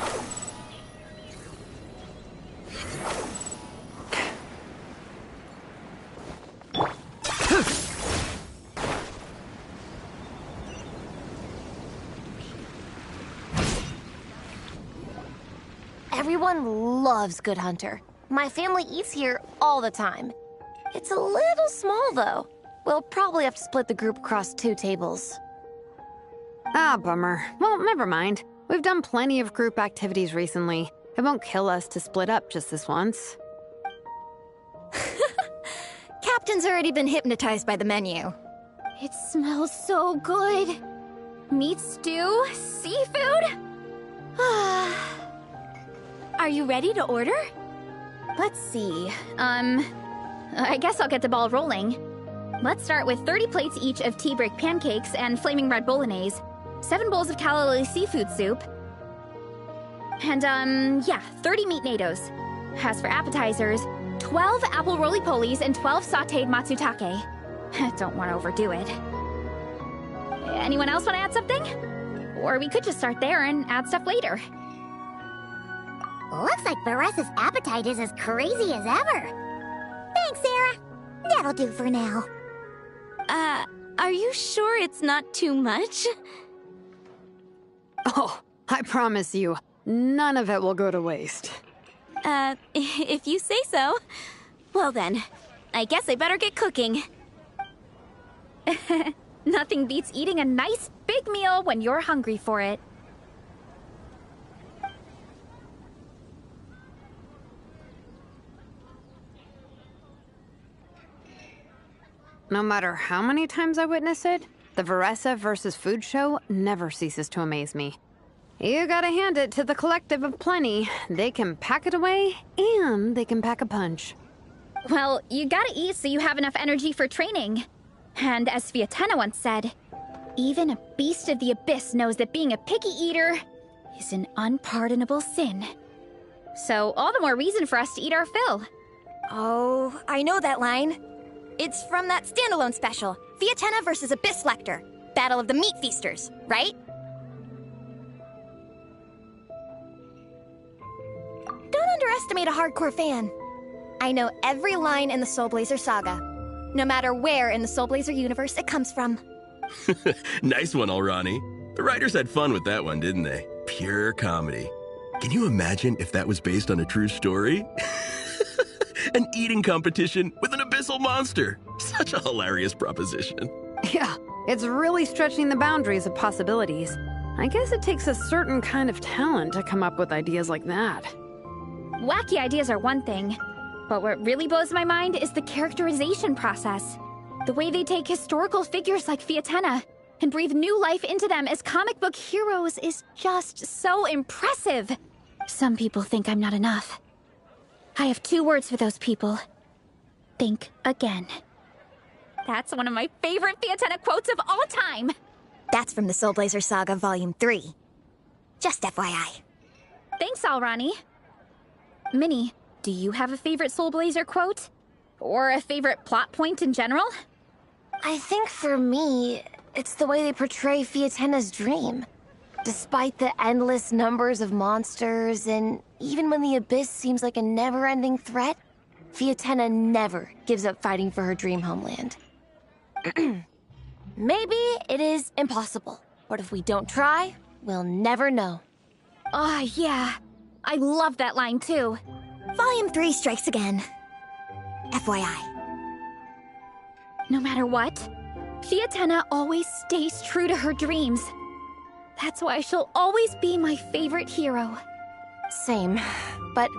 Everyone loves Good Hunter. My family eats here all the time. It's a little small, though. We'll probably have to split the group across 2 tables. Ah, bummer. Well, never mind. We've done plenty of group activities recently. It won't kill us to split up just this once. Captain's already been hypnotized by the menu. It smells so good. Meat stew, seafood. Are you ready to order? Let's see. I guess I'll get the ball rolling. Let's start with 30 plates each of tea break pancakes and flaming red bolognese, 7 bowls of calla lily seafood soup, and 30 meat natos. As for appetizers, 12 apple roly-polies and 12 sautéed matsutake. Don't want to overdo it. Anyone else want to add something? Or we could just start there and add stuff later. Looks like Baressa's appetite is as crazy as ever. Thanks, Sarah. That'll do for now. Are you sure it's not too much? Oh, I promise you, none of it will go to waste. If you say so. Well then, I guess I better get cooking. Nothing beats eating a nice big meal when you're hungry for it. No matter how many times I witness it, the Veressa versus Food show never ceases to amaze me. You gotta hand it to the collective of plenty. They can pack it away, and they can pack a punch. Well, you gotta eat so you have enough energy for training. And as Fiatena once said, even a beast of the abyss knows that being a picky eater is an unpardonable sin. So all the more reason for us to eat our fill. Oh, I know that line. It's from that standalone special, Fiatena versus Abyss Lecter, Battle of the Meat Feasters, right? Don't underestimate a hardcore fan. I know every line in the Soul Blazer saga, no matter where in the Soul Blazer universe it comes from. Nice one, Alrani. The writers had fun with that one, didn't they? Pure comedy. Can you imagine if that was based on a true story? An eating competition with an abyssal monster. Such a hilarious proposition. Yeah, it's really stretching the boundaries of possibilities. I guess it takes a certain kind of talent to come up with ideas like that. Wacky ideas are one thing, but what really blows my mind is the characterization process. The way they take historical figures like Fiatena and breathe new life into them as comic book heroes is just so impressive. Some people think I'm not enough. I have 2 words for those people. Think again. That's one of my favorite Fiatena quotes of all time. That's from the Soul Blazer Saga Volume 3. Just FYI. Thanks, Alrani. Minnie, do you have a favorite Soul Blazer quote? Or a favorite plot point in general? I think for me, it's the way they portray Fiatena's dream. Despite the endless numbers of monsters, and even when the Abyss seems like a never-ending threat, Fiatena never gives up fighting for her dream homeland. Maybe it is impossible, but if we don't try, we'll never know. Oh, yeah. I love that line, too. Volume 3 strikes again. FYI. No matter what, Fiatena always stays true to her dreams. That's why she'll always be my favorite hero. Same. But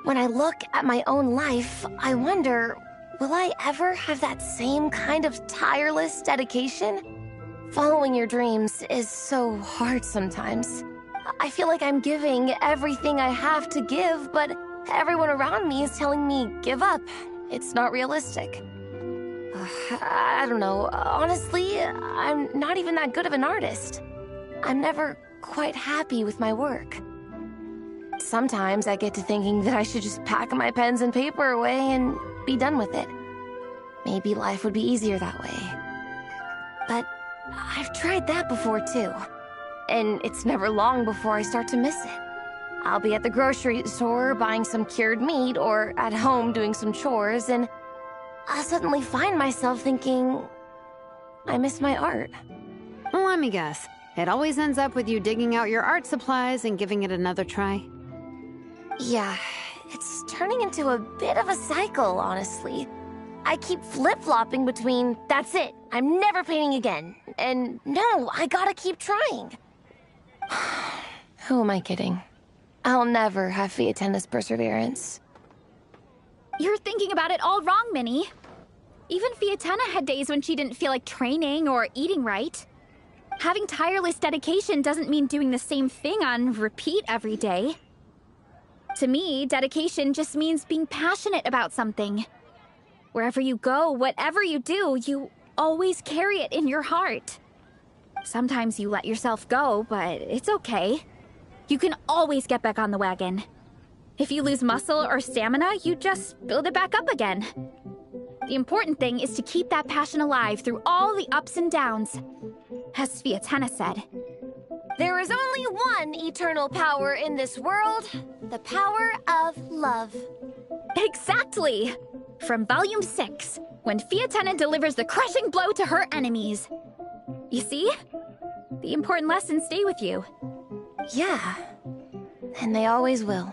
when I look at my own life, I wonder, will I ever have that same kind of tireless dedication? Following your dreams is so hard sometimes. I feel like I'm giving everything I have to give, but everyone around me is telling me, give up. It's not realistic. I don't know. Honestly, I'm not even that good of an artist. I'm never quite happy with my work. Sometimes I get to thinking that I should just pack my pens and paper away and be done with it. Maybe life would be easier that way. But I've tried that before too. And it's never long before I start to miss it. I'll be at the grocery store buying some cured meat or at home doing some chores, and I'll suddenly find myself thinking, I miss my art. Well, let me guess. It always ends up with you digging out your art supplies and giving it another try. Yeah, it's turning into a bit of a cycle, honestly. I keep flip-flopping between, that's it, I'm never painting again, and no, I gotta keep trying. Who am I kidding? I'll never have Fiatena's perseverance. You're thinking about it all wrong, Minnie. Even Fiatena had days when she didn't feel like training or eating right. Having tireless dedication doesn't mean doing the same thing on repeat every day. To me, dedication just means being passionate about something. Wherever you go, whatever you do, you always carry it in your heart. Sometimes you let yourself go, but it's okay. You can always get back on the wagon. If you lose muscle or stamina, you just build it back up again. The important thing is to keep that passion alive through all the ups and downs. As Fiatena said, there is only one eternal power in this world, the power of love. Exactly! From Volume 6, when Fiatena delivers the crushing blow to her enemies. You see? The important lessons stay with you. Yeah, and they always will.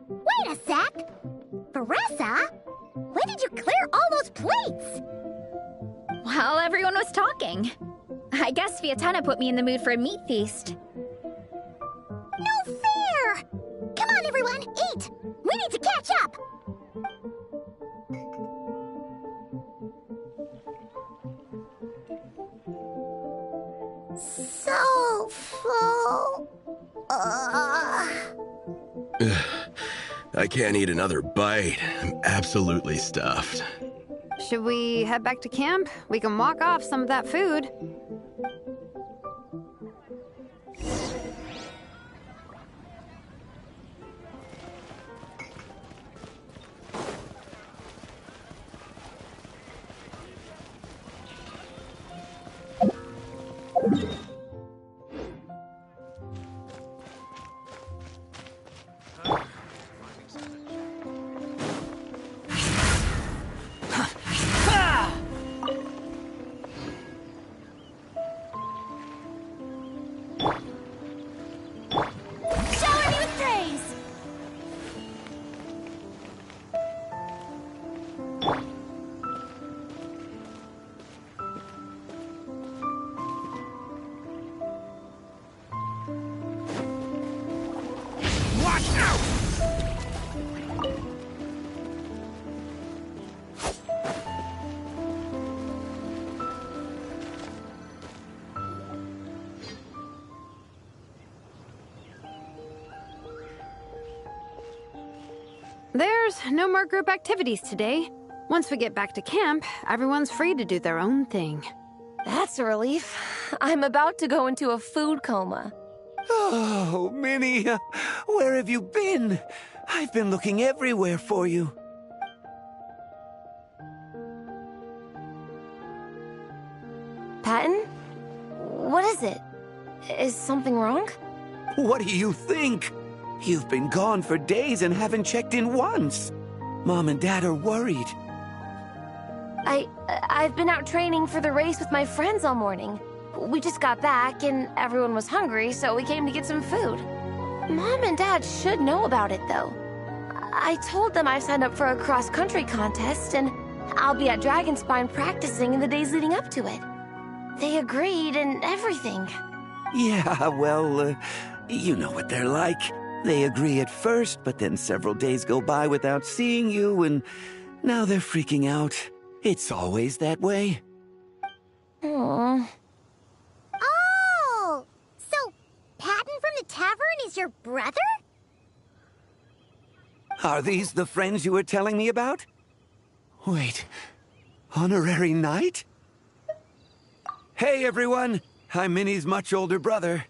Wait a sec! Veressa? When did you clear all those plates? While everyone was talking. I guess Fiatena put me in the mood for a meat feast. No fair! Come on, everyone, eat! We need to catch up! So full. I can't eat another bite. I'm absolutely stuffed. Should we head back to camp? We can walk off some of that food. There's no more group activities today. Once we get back to camp, everyone's free to do their own thing. That's a relief. I'm about to go into a food coma. Oh, Minnie, where have you been? I've been looking everywhere for you. Patton? What is it? Is something wrong? What do you think? You've been gone for days and haven't checked in once. Mom and Dad are worried. I've been out training for the race with my friends all morning. We just got back and everyone was hungry, so we came to get some food. Mom and Dad should know about it, though. I told them I signed up for a cross-country contest, and I'll be at Dragonspine practicing in the days leading up to it. They agreed and everything. Yeah, well, you know what they're like. They agree at first, but then several days go by without seeing you, and now they're freaking out. It's always that way. Aww. Oh! So, Patton from the tavern is your brother? Are these the friends you were telling me about? Wait, honorary knight? Hey, everyone! I'm Minnie's much older brother.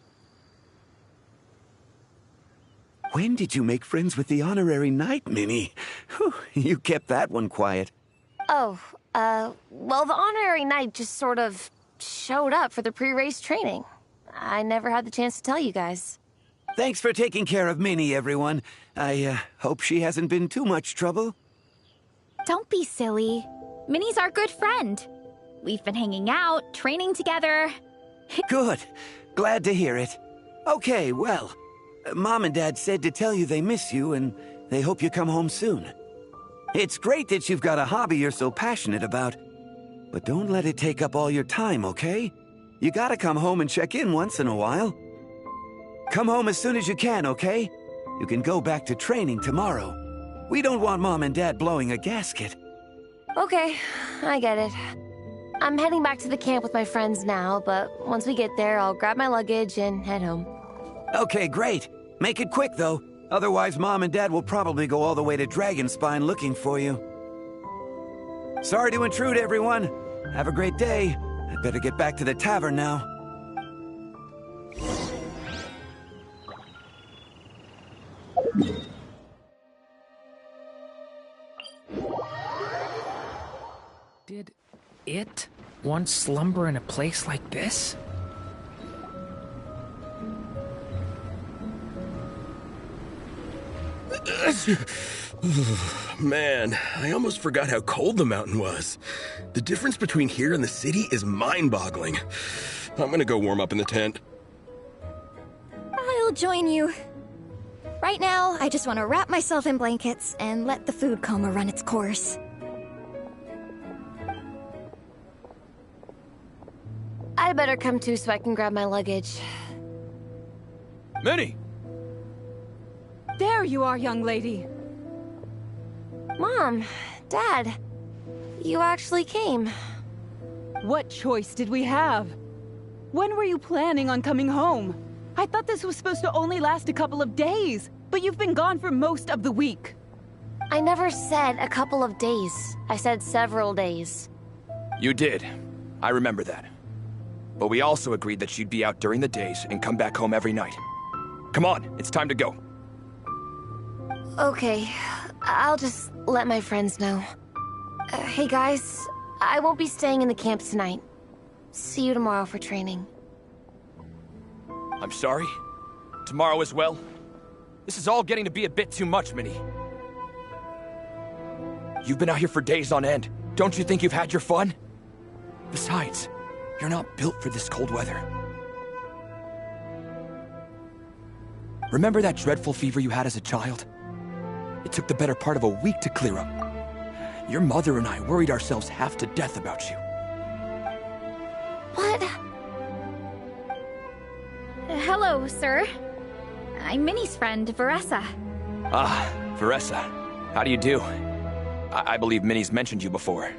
When did you make friends with the honorary knight, Minnie? Whew, you kept that one quiet. Oh, well, the honorary knight just sort of showed up for the pre-race training. I never had the chance to tell you guys. Thanks for taking care of Minnie, everyone. I hope she hasn't been too much trouble. Don't be silly. Minnie's our good friend. We've been hanging out, training together. Good. Glad to hear it. Okay, well, Mom and Dad said to tell you they miss you and they hope you come home soon. It's great that you've got a hobby you're so passionate about, but don't let it take up all your time, okay? You gotta come home and check in once in a while. Come home as soon as you can, okay? You can go back to training tomorrow. We don't want Mom and Dad blowing a gasket. Okay, I get it. I'm heading back to the camp with my friends now, but once we get there, I'll grab my luggage and head home. Okay, great. Make it quick, though. Otherwise, Mom and Dad will probably go all the way to Dragonspine looking for you. Sorry to intrude, everyone. Have a great day. I'd better get back to the tavern now. Did it once slumber in a place like this? Man, I almost forgot how cold the mountain was. The difference between here and the city is mind-boggling. I'm gonna go warm up in the tent. I'll join you. Right now, I just want to wrap myself in blankets and let the food coma run its course. I'd better come too so I can grab my luggage. Minnie! There you are, young lady. Mom, Dad, you actually came. What choice did we have? When were you planning on coming home? I thought this was supposed to only last a couple of days, but you've been gone for most of the week. I never said a couple of days. I said several days. You did. I remember that. But we also agreed that she'd be out during the days and come back home every night. Come on, it's time to go. Okay, I'll just let my friends know. Hey guys, I won't be staying in the camp tonight. See you tomorrow for training. I'm sorry. Tomorrow as well. This is all getting to be a bit too much, Minnie. You've been out here for days on end. Don't you think you've had your fun? Besides, you're not built for this cold weather. Remember that dreadful fever you had as a child? It took the better part of a week to clear up. Your mother and I worried ourselves half to death about you. What? Hello, sir. I'm Minnie's friend, Veressa. Ah, Veressa. How do you do? I believe Minnie's mentioned you before.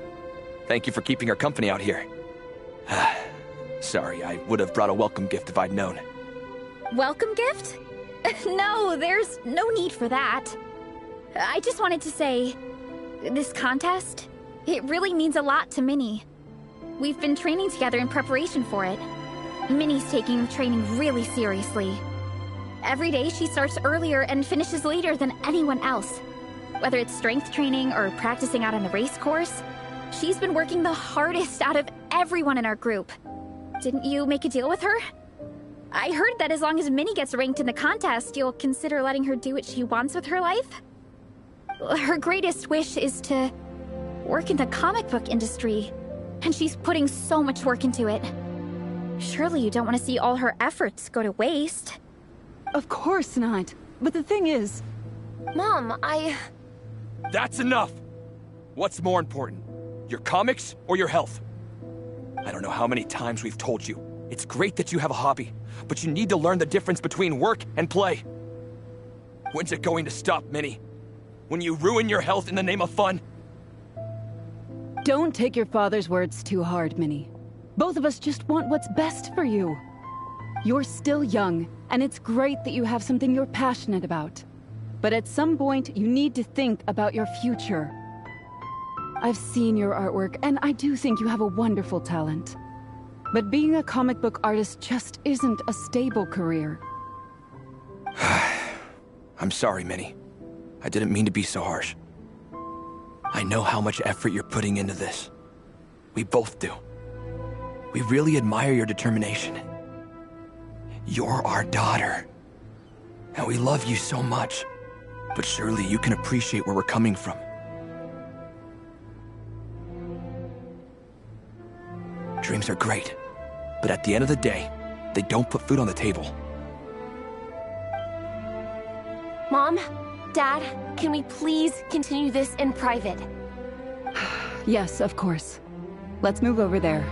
Thank you for keeping her company out here. Sorry, I would have brought a welcome gift if I'd known. Welcome gift? No, there's no need for that. I just wanted to say, this contest, it really means a lot to Minnie. We've been training together in preparation for it. Minnie's taking training really seriously. Every day she starts earlier and finishes later than anyone else. Whether it's strength training or practicing out on the race course, she's been working the hardest out of everyone in our group. Didn't you make a deal with her? I heard that as long as Minnie gets ranked in the contest, you'll consider letting her do what she wants with her life? Her greatest wish is to work in the comic book industry, and she's putting so much work into it. Surely you don't want to see all her efforts go to waste. Of course not. But the thing is... Mom, That's enough! What's more important? Your comics or your health? I don't know how many times we've told you. It's great that you have a hobby, but you need to learn the difference between work and play. When's it going to stop, Minnie? When you ruin your health in the name of fun? Don't take your father's words too hard, Minnie. Both of us just want what's best for you. You're still young, and it's great that you have something you're passionate about. But at some point, you need to think about your future. I've seen your artwork, and I do think you have a wonderful talent. But being a comic book artist just isn't a stable career. I'm sorry, Minnie. I didn't mean to be so harsh. I know how much effort you're putting into this. We both do. We really admire your determination. You're our daughter. And we love you so much. But surely you can appreciate where we're coming from. Dreams are great. But at the end of the day, they don't put food on the table. Mom, Dad, can we please continue this in private? Yes, of course. Let's move over there.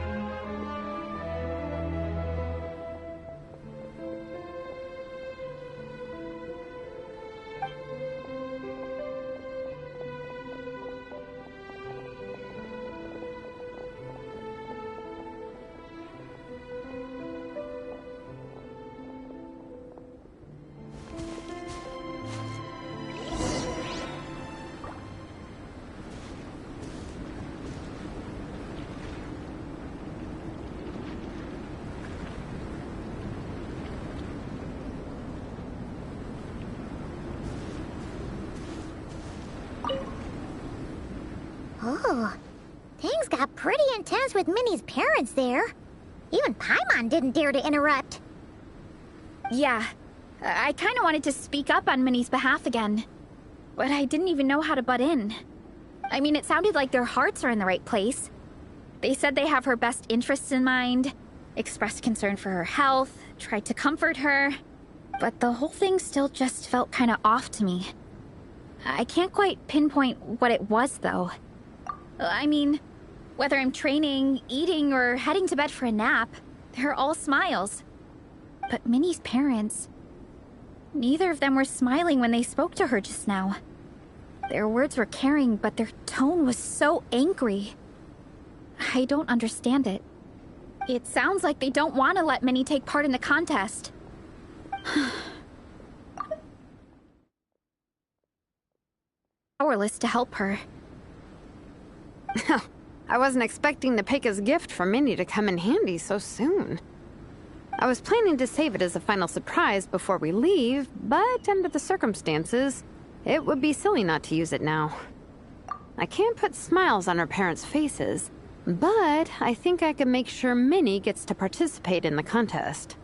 Oh, things got pretty intense with Minnie's parents there. Even Paimon didn't dare to interrupt. Yeah, I kind of wanted to speak up on Minnie's behalf again, but I didn't even know how to butt in. I mean, it sounded like their hearts are in the right place. They said they have her best interests in mind, expressed concern for her health, tried to comfort her, but the whole thing still just felt kind of off to me. I can't quite pinpoint what it was, though. I mean, whether I'm training, eating, or heading to bed for a nap, they're all smiles. But Minnie's parents, neither of them were smiling when they spoke to her just now. Their words were caring, but their tone was so angry. I don't understand it. It sounds like they don't want to let Minnie take part in the contest. Powerless to help her. I wasn't expecting Nepeka's gift for Minnie to come in handy so soon. I was planning to save it as a final surprise before we leave, but under the circumstances, it would be silly not to use it now. I can't put smiles on her parents' faces, but I think I can make sure Minnie gets to participate in the contest.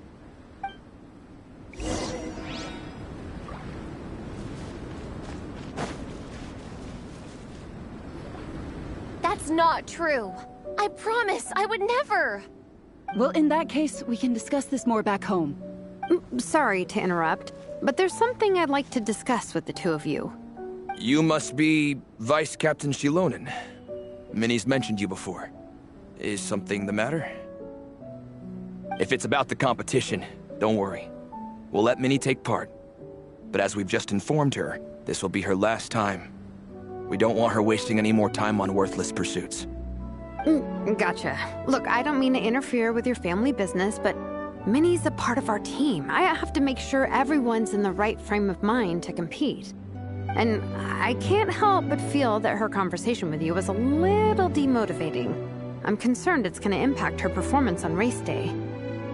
That's not true. I promise I would never. Well, in that case, we can discuss this more back home. Sorry to interrupt, but there's something I'd like to discuss with the two of you. You must be Vice Captain Shilonen. Minnie's mentioned you before. Is something the matter? If it's about the competition, don't worry. We'll let Minnie take part. But as we've just informed her, this will be her last time. We don't want her wasting any more time on worthless pursuits. Gotcha. Look, I don't mean to interfere with your family business, but Minnie's a part of our team. I have to make sure everyone's in the right frame of mind to compete. And I can't help but feel that her conversation with you was a little demotivating. I'm concerned it's going to impact her performance on race day.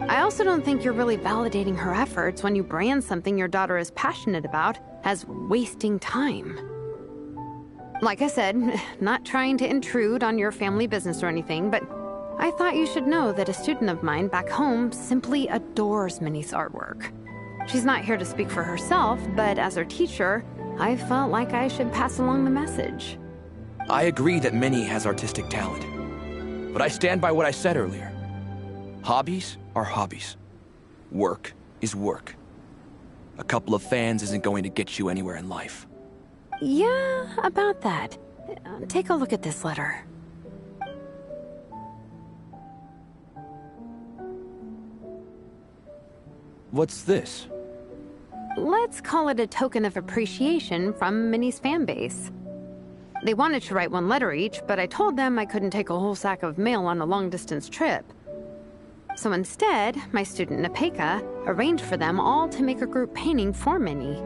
I also don't think you're really validating her efforts when you brand something your daughter is passionate about as wasting time. Like I said, not trying to intrude on your family business or anything, but I thought you should know that a student of mine back home simply adores Minnie's artwork. She's not here to speak for herself, but as her teacher, I felt like I should pass along the message. I agree that Minnie has artistic talent. But I stand by what I said earlier. Hobbies are hobbies. Work is work. A couple of fans isn't going to get you anywhere in life. Yeah, about that. Take a look at this letter. What's this? Let's call it a token of appreciation from Minnie's fan base. They wanted to write one letter each, but I told them I couldn't take a whole sack of mail on a long-distance trip. So instead, my student Nepeka arranged for them all to make a group painting for Minnie.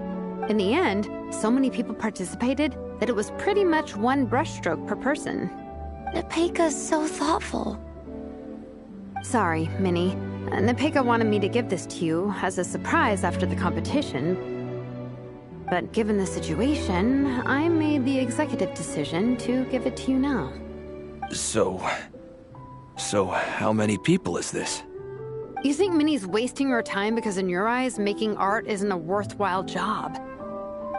In the end, so many people participated that it was pretty much one brushstroke per person. Nepeka's so thoughtful. Sorry, Minnie. Nepeka wanted me to give this to you as a surprise after the competition. But given the situation, I made the executive decision to give it to you now. So how many people is this? You think Minnie's wasting her time because in your eyes, making art isn't a worthwhile job?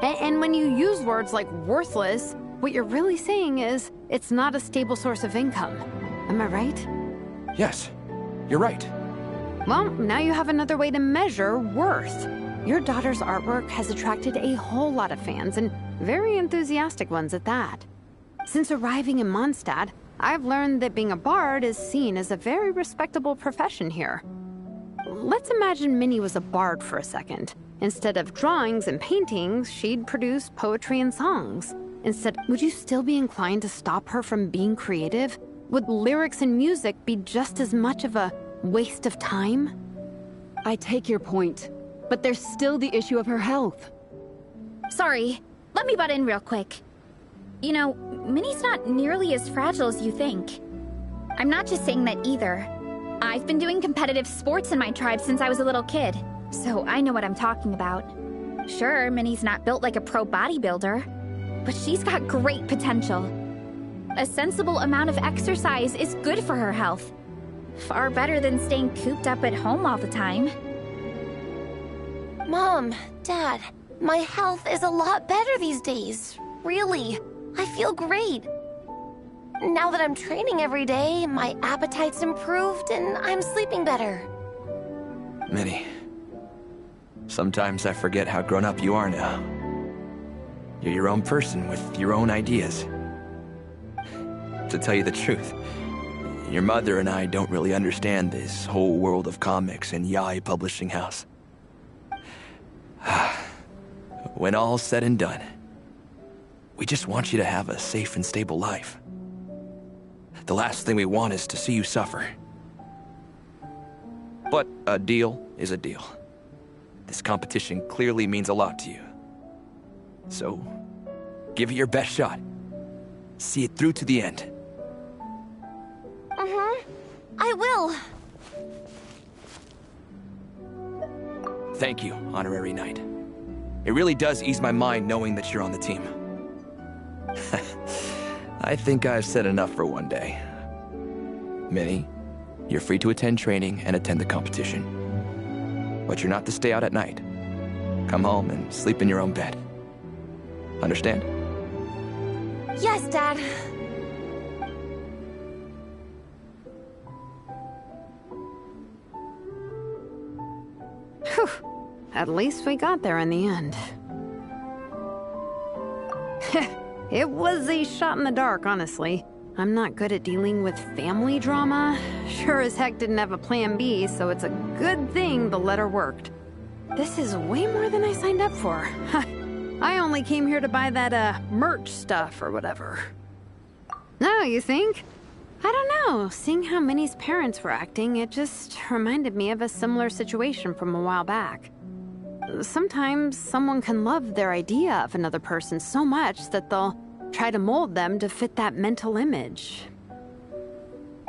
And when you use words like worthless, what you're really saying is it's not a stable source of income. Am I right? Yes, you're right. Well, now you have another way to measure worth. Your daughter's artwork has attracted a whole lot of fans, and very enthusiastic ones at that. Since arriving in Mondstadt, I've learned that being a bard is seen as a very respectable profession here. Let's imagine Minnie was a bard for a second. Instead of drawings and paintings, she'd produce poetry and songs. Instead, would you still be inclined to stop her from being creative? Would lyrics and music be just as much of a waste of time? I take your point, but there's still the issue of her health. Sorry, let me butt in real quick. You know, Minnie's not nearly as fragile as you think. I'm not just saying that either. I've been doing competitive sports in my tribe since I was a little kid, so I know what I'm talking about. Sure, Minnie's not built like a pro bodybuilder, but she's got great potential. A sensible amount of exercise is good for her health. Far better than staying cooped up at home all the time. Mom, Dad, my health is a lot better these days. Really, I feel great. Now that I'm training every day, my appetite's improved and I'm sleeping better. Minnie, sometimes I forget how grown up you are now. You're your own person with your own ideas. To tell you the truth, your mother and I don't really understand this whole world of comics and yaoi publishing house. When all's said and done, we just want you to have a safe and stable life. The last thing we want is to see you suffer. But a deal is a deal. This competition clearly means a lot to you. So, give it your best shot. See it through to the end. I will. Thank you, Honorary Knight. It really does ease my mind knowing that you're on the team. I think I've said enough for one day. Minnie, you're free to attend training and attend the competition. But you're not to stay out at night. Come home and sleep in your own bed. Understand? Yes, Dad. Whew. At least we got there in the end. It was a shot in the dark, honestly. I'm not good at dealing with family drama. Sure as heck didn't have a plan B, so it's a good thing the letter worked. This is way more than I signed up for. I only came here to buy that, merch stuff or whatever. No, you think? I don't know. Seeing how Minnie's parents were acting, it just reminded me of a similar situation from a while back. Sometimes someone can love their idea of another person so much that they'll try to mold them to fit that mental image.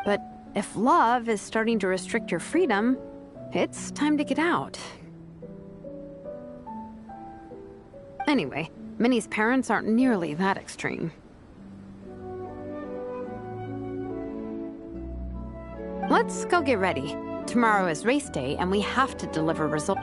But if love is starting to restrict your freedom, it's time to get out. Anyway, Minnie's parents aren't nearly that extreme. Let's go get ready. Tomorrow is race day, and we have to deliver results.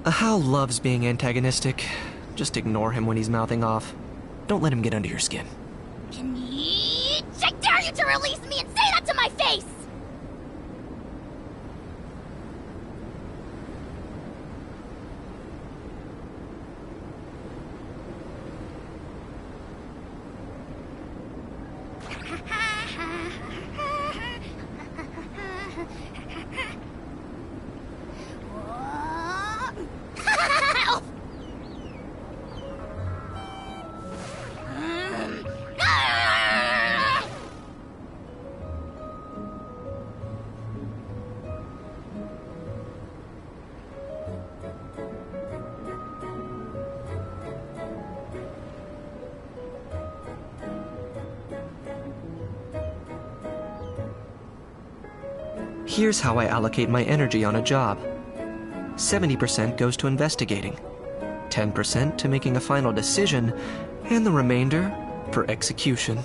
Hal loves being antagonistic. Just ignore him when he's mouthing off. Don't let him get under your skin. I dare you to release me and say that to my face! Here's how I allocate my energy on a job. 70% goes to investigating, 10% to making a final decision, and the remainder for execution.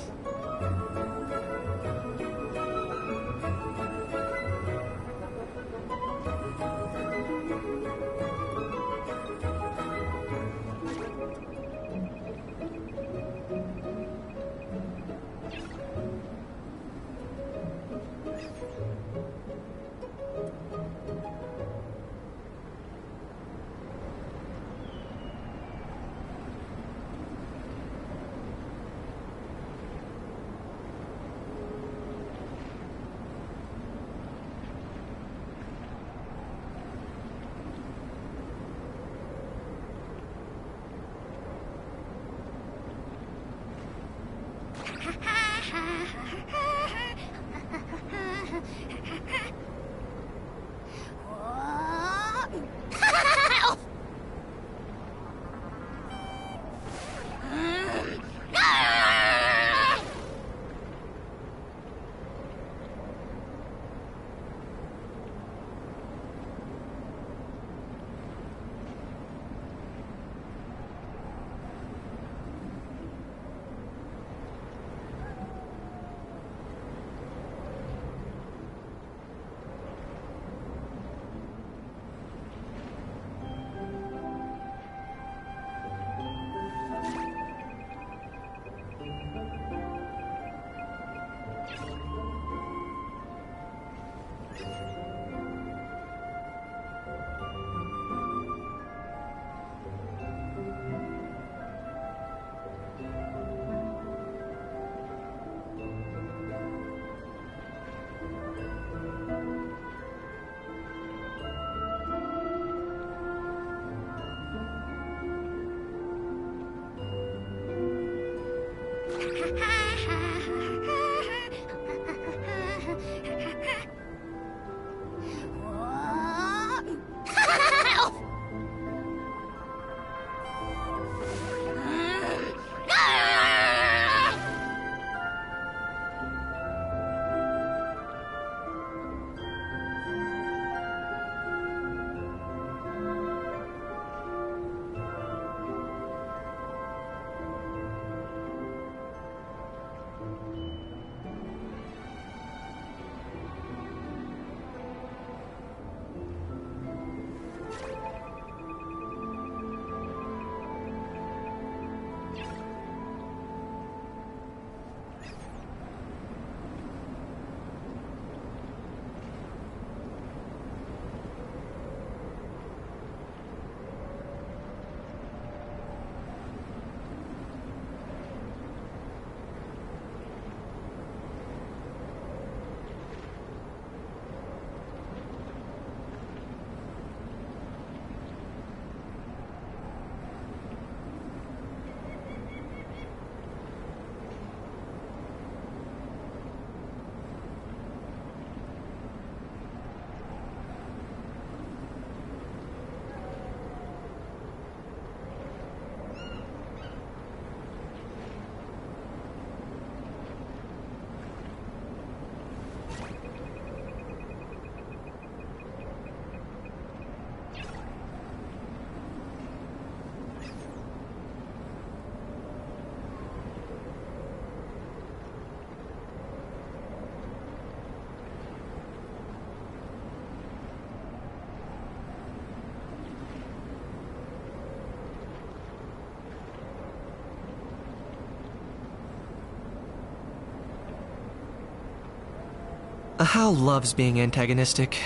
Hal loves being antagonistic.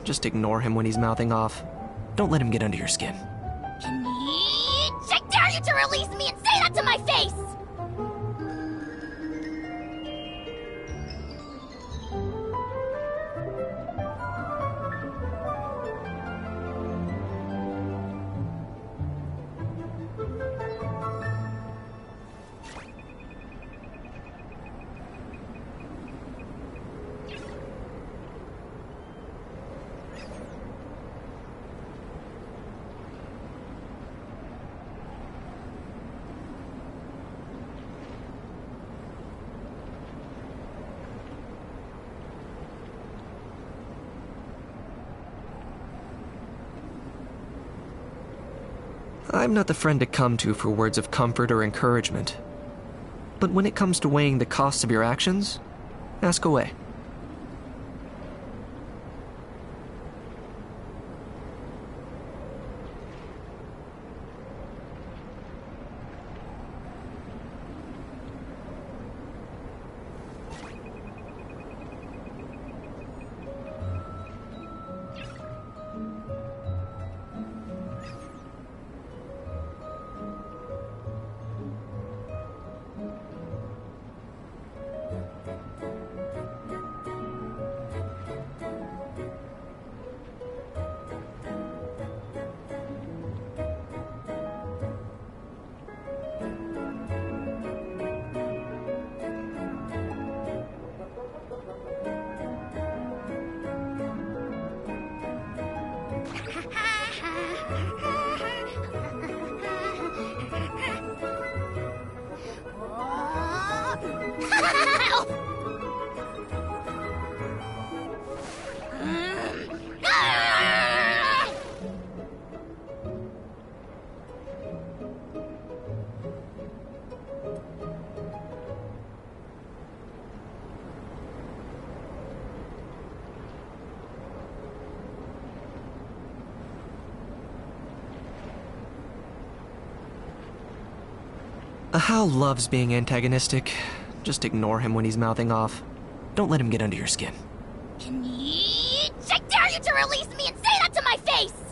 Just ignore him when he's mouthing off. Don't let him get under your skin. I dare you to release me and say that to my face! I'm not the friend to come to for words of comfort or encouragement. But when it comes to weighing the costs of your actions, ask away. Hal loves being antagonistic. Just ignore him when he's mouthing off. Don't let him get under your skin. I dare you to release me and say that to my face!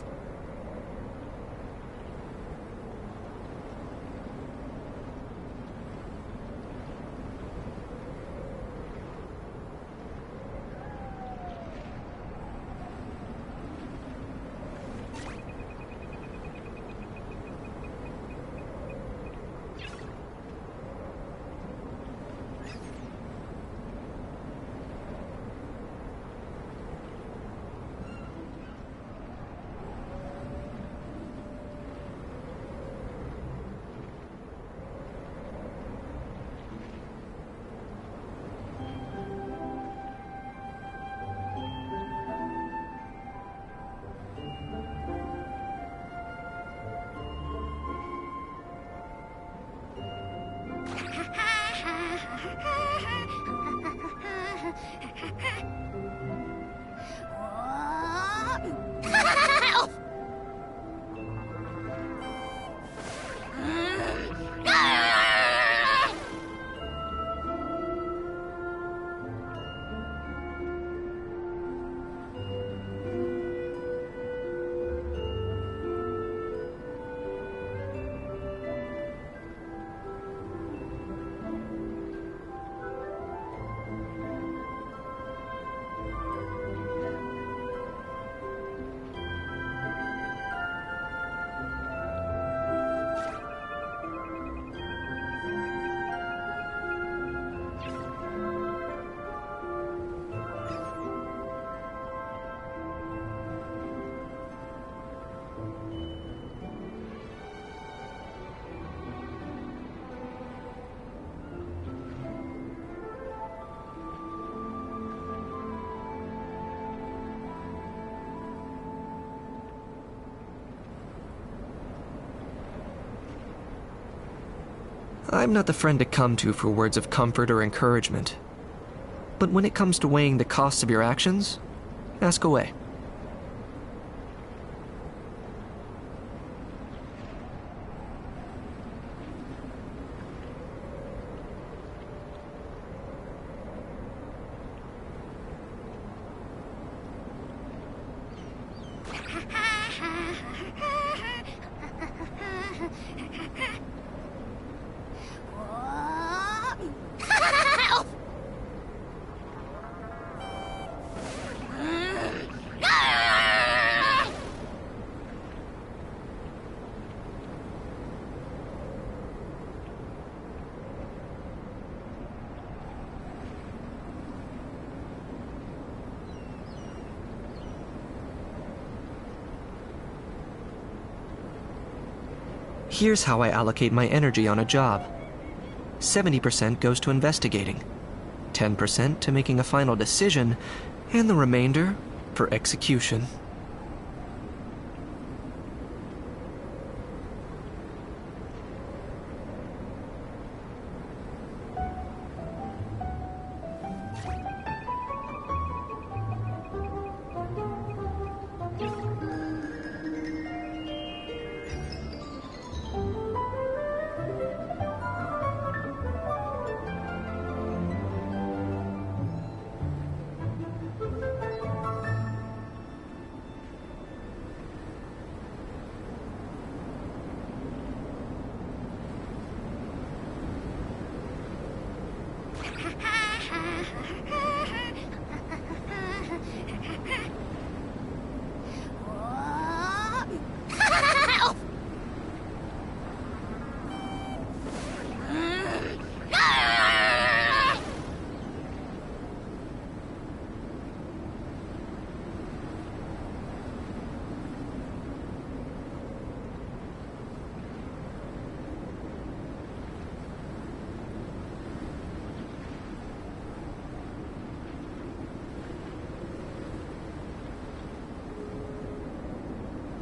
I'm not the friend to come to for words of comfort or encouragement. But when it comes to weighing the costs of your actions, ask away. Here's how I allocate my energy on a job. 70% goes to investigating, 10% to making a final decision, and the remainder for execution.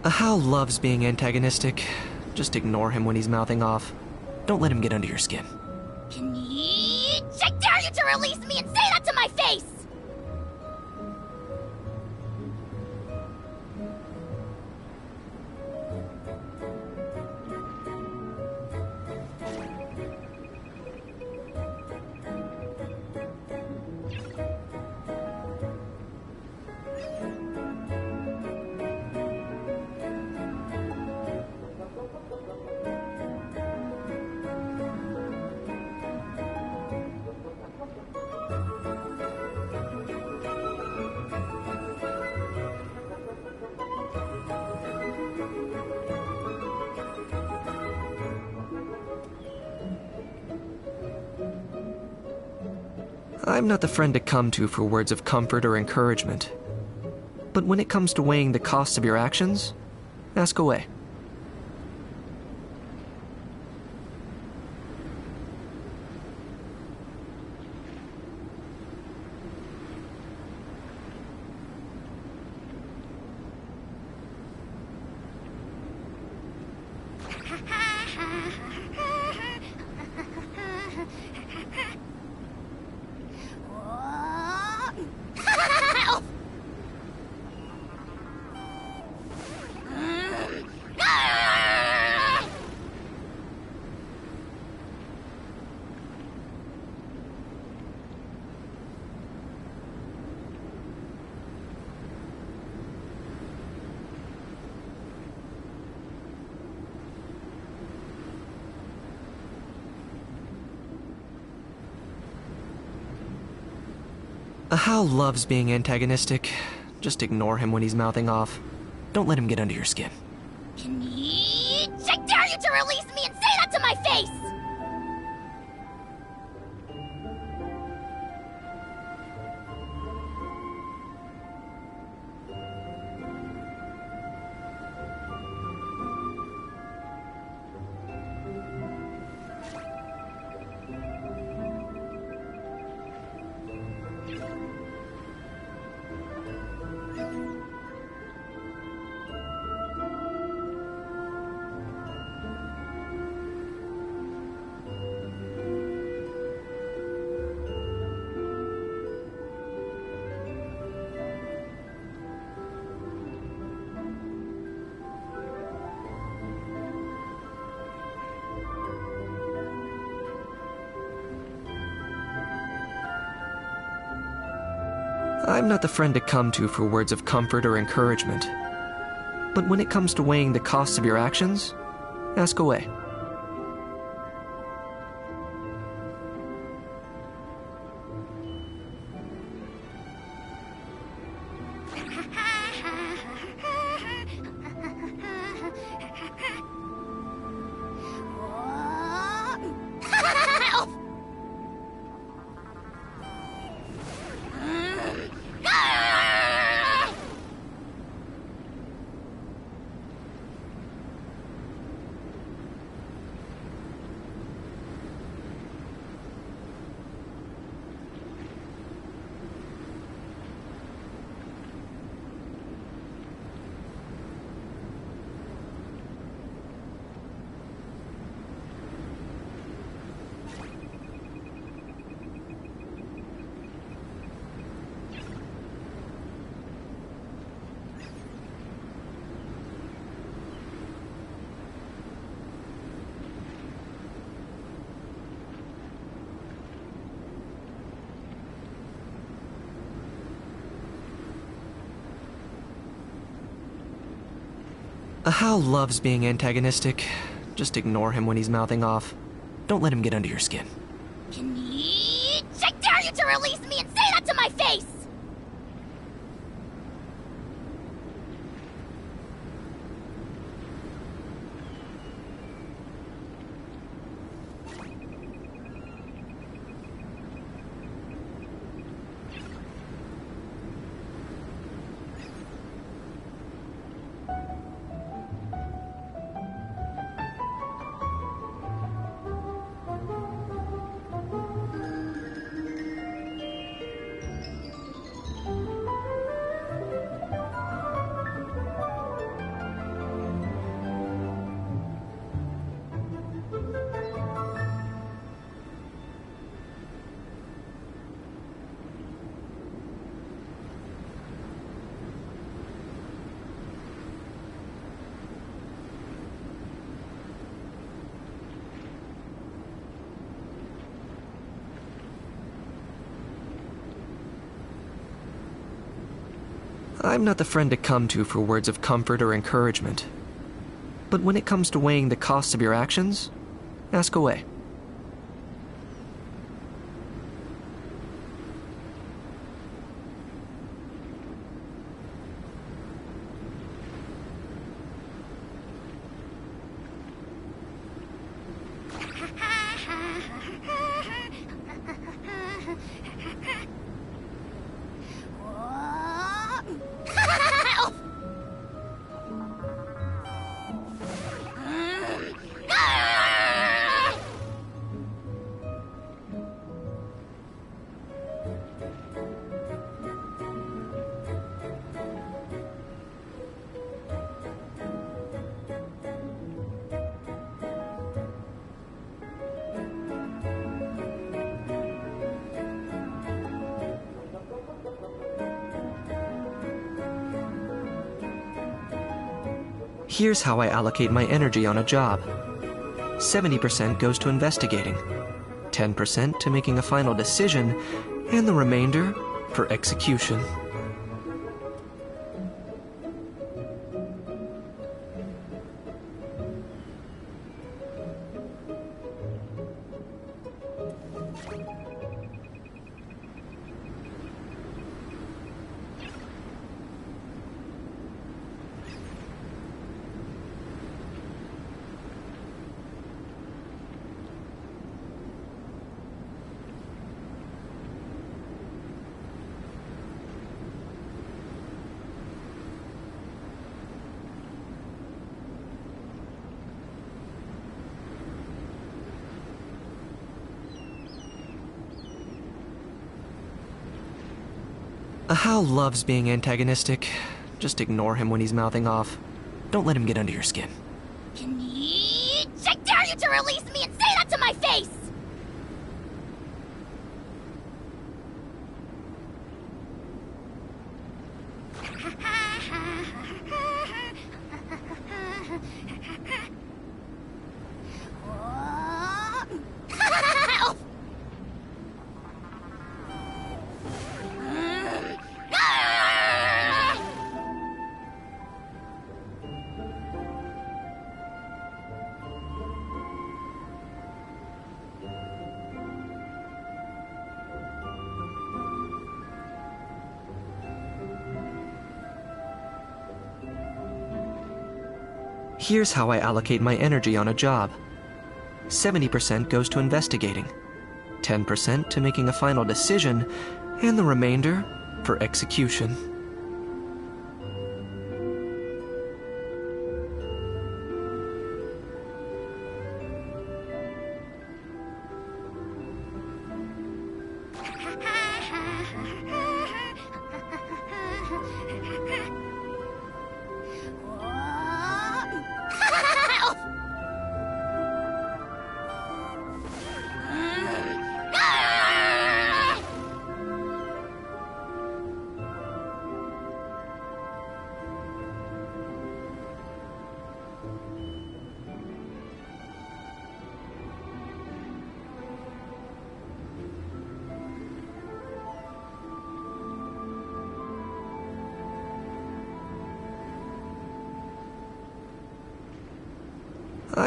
Hal loves being antagonistic. Just ignore him when he's mouthing off. Don't let him get under your skin. I dare you to release me and say that to my face! I'm not the friend to come to for words of comfort or encouragement. But when it comes to weighing the costs of your actions, ask away. Hal loves being antagonistic. Just ignore him when he's mouthing off. Don't let him get under your skin. I dare you to release me and say that to my face! I'm not the friend to come to for words of comfort or encouragement. But when it comes to weighing the costs of your actions, ask away. Hal loves being antagonistic. Just ignore him when he's mouthing off. Don't let him get under your skin. I dare you to release me and say that to my face! I'm not the friend to come to for words of comfort or encouragement. But when it comes to weighing the costs of your actions, ask away. Here's how I allocate my energy on a job. 70% goes to investigating, 10% to making a final decision, and the remainder for execution. Hal loves being antagonistic. Just ignore him when he's mouthing off. Don't let him get under your skin. I dare you to release me and say that to my face! Here's how I allocate my energy on a job. 70% goes to investigating, 10% to making a final decision, and the remainder for execution.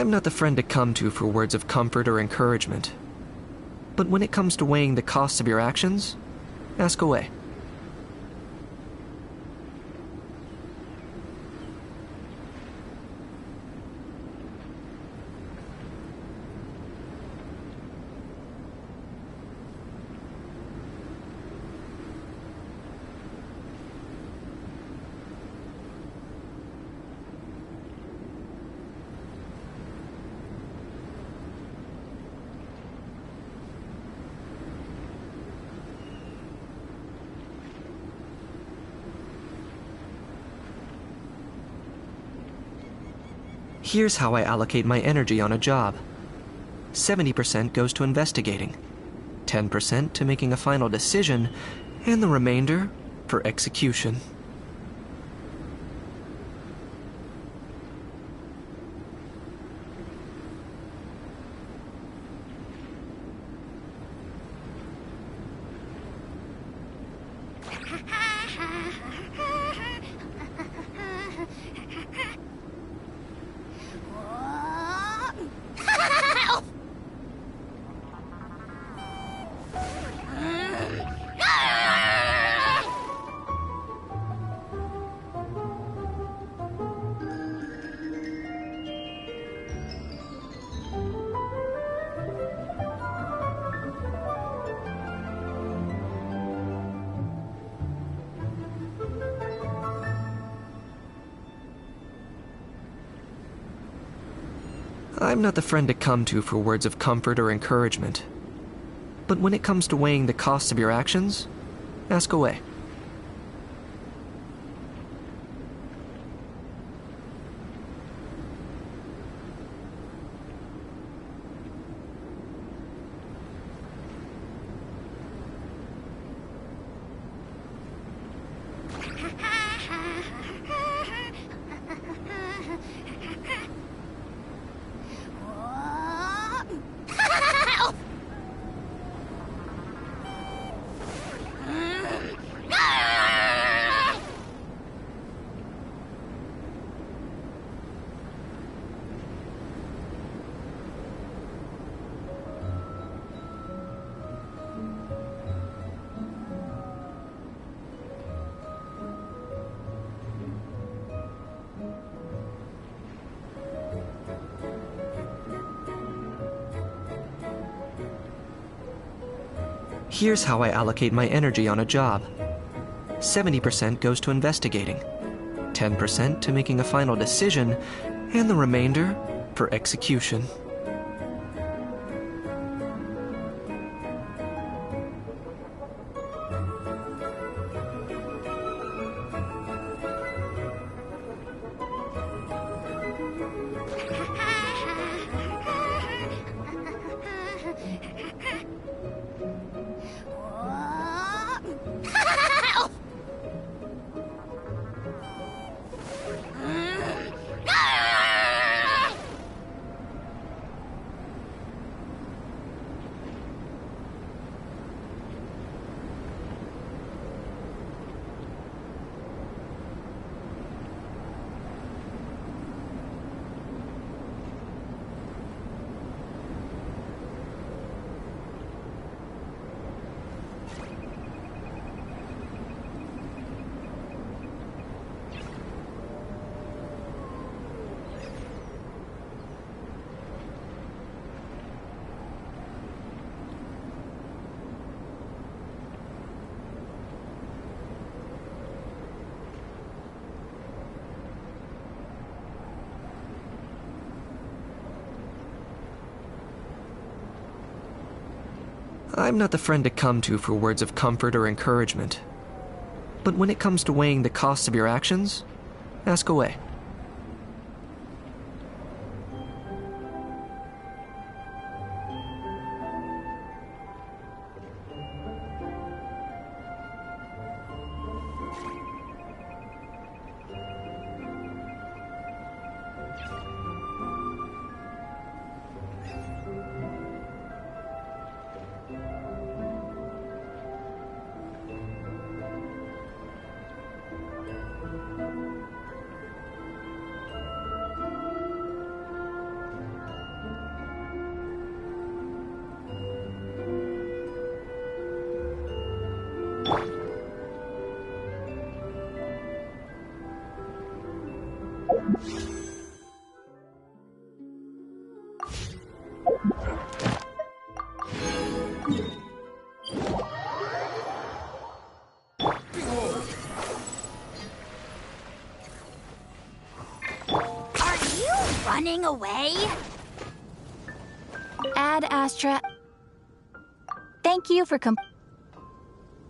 I'm not the friend to come to for words of comfort or encouragement. But when it comes to weighing the costs of your actions, ask away. Here's how I allocate my energy on a job. 70% goes to investigating, 10% to making a final decision, and the remainder for execution. I'm not the friend to come to for words of comfort or encouragement. But when it comes to weighing the costs of your actions, ask away. Here's how I allocate my energy on a job. 70% goes to investigating, 10% to making a final decision, and the remainder for execution. I'm not the friend to come to for words of comfort or encouragement. But when it comes to weighing the costs of your actions, ask away. Running away? Ad Astra. Thank you for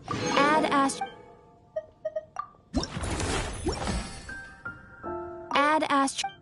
Ad Astra. Ad Astra.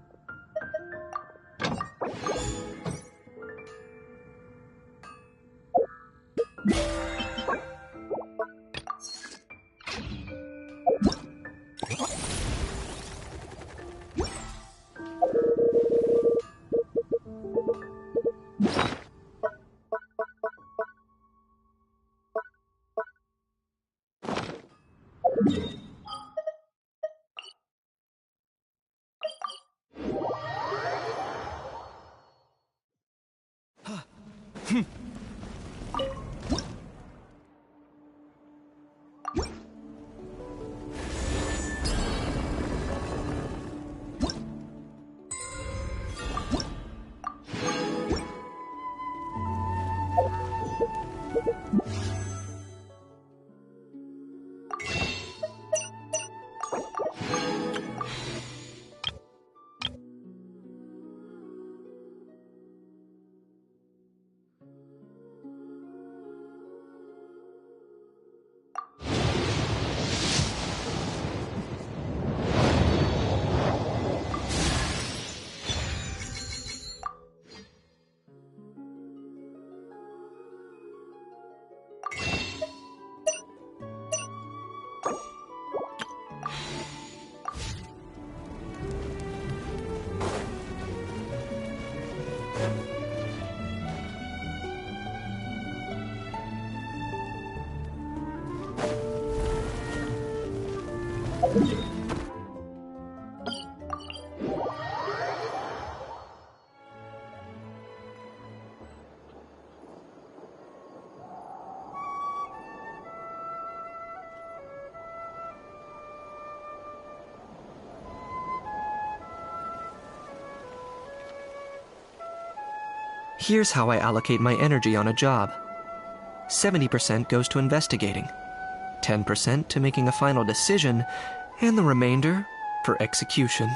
Here's how I allocate my energy on a job. 70% goes to investigating, 10% to making a final decision, and the remainder for execution.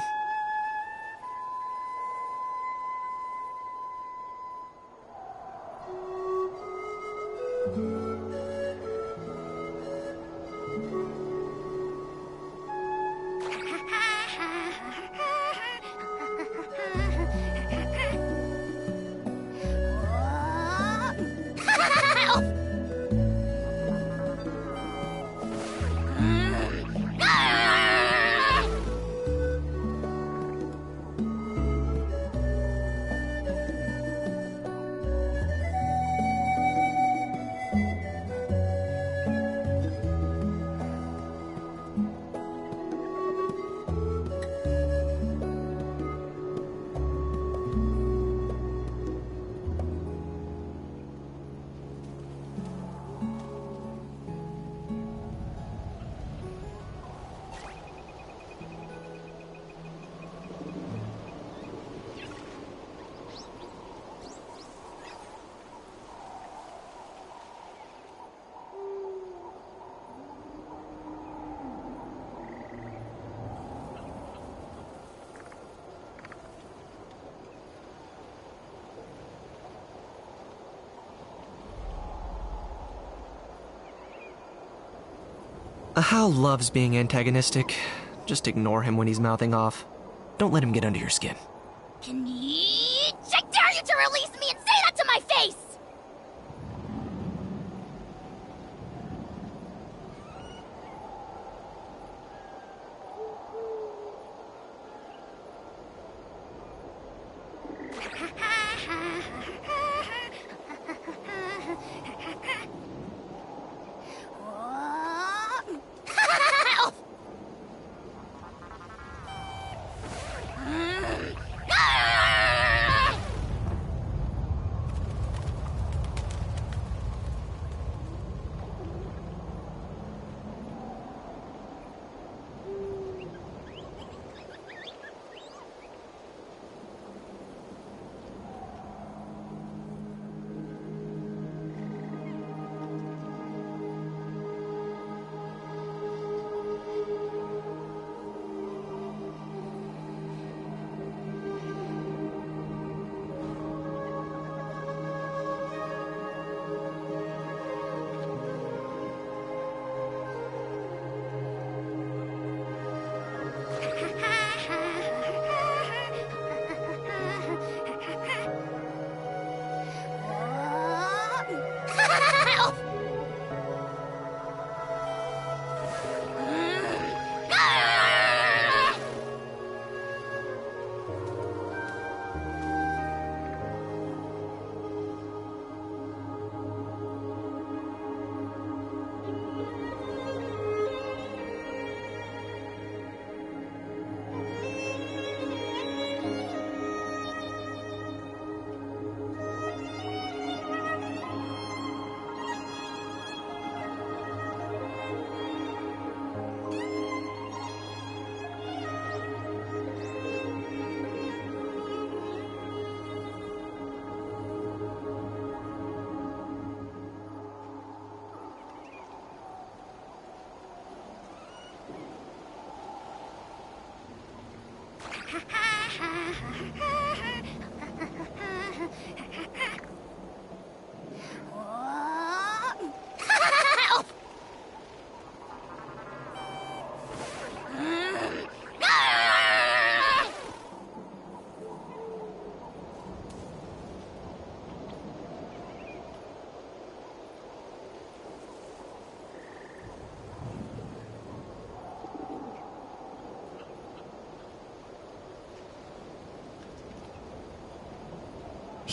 Hal loves being antagonistic. Just ignore him when he's mouthing off. Don't let him get under your skin. I dare you to release me and say that to my face!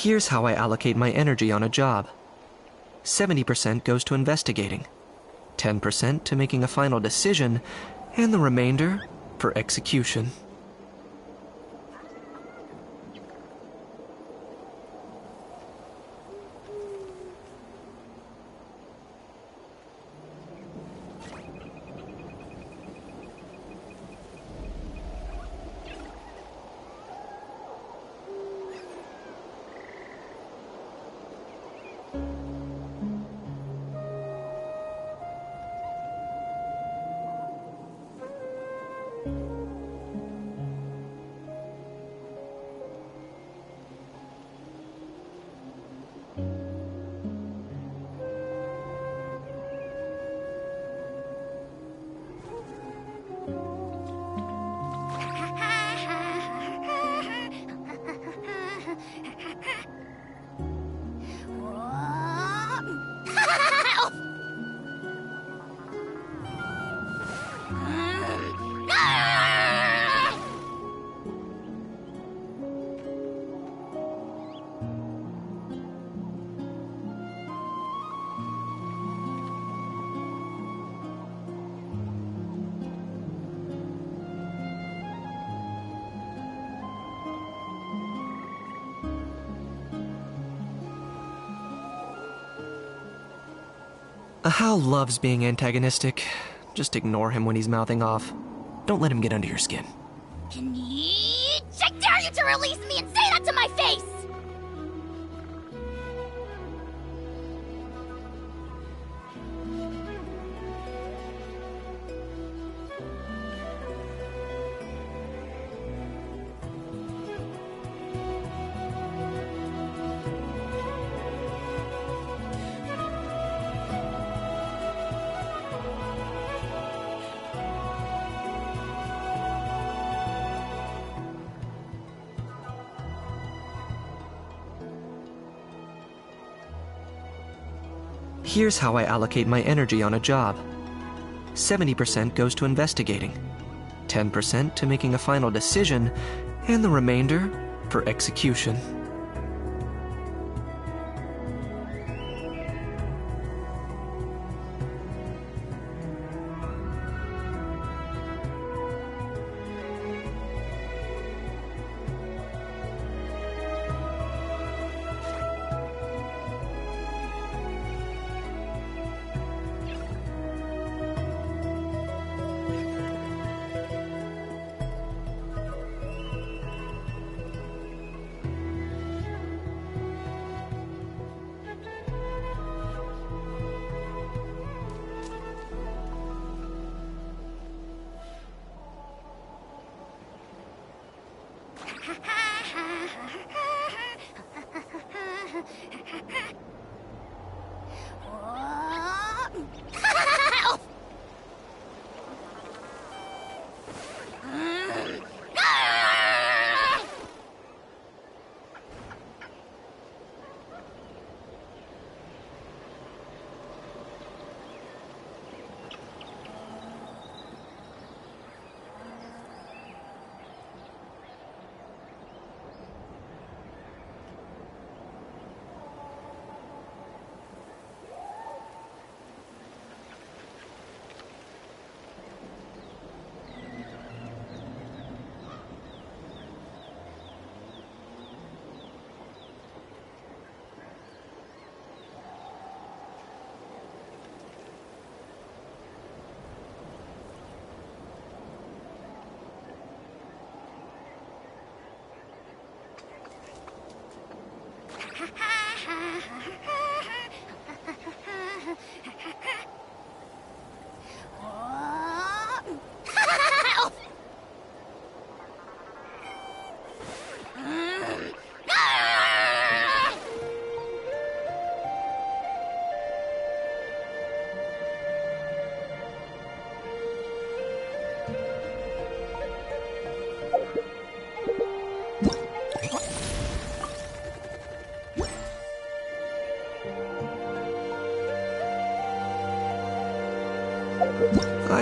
Here's how I allocate my energy on a job. 70% goes to investigating, 10% to making a final decision, and the remainder for execution. Hal loves being antagonistic. Just ignore him when he's mouthing off. Don't let him get under your skin. I dare you to release me and say that to my face! Here's how I allocate my energy on a job. 70% goes to investigating, 10% to making a final decision, and the remainder for execution.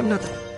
I'm not...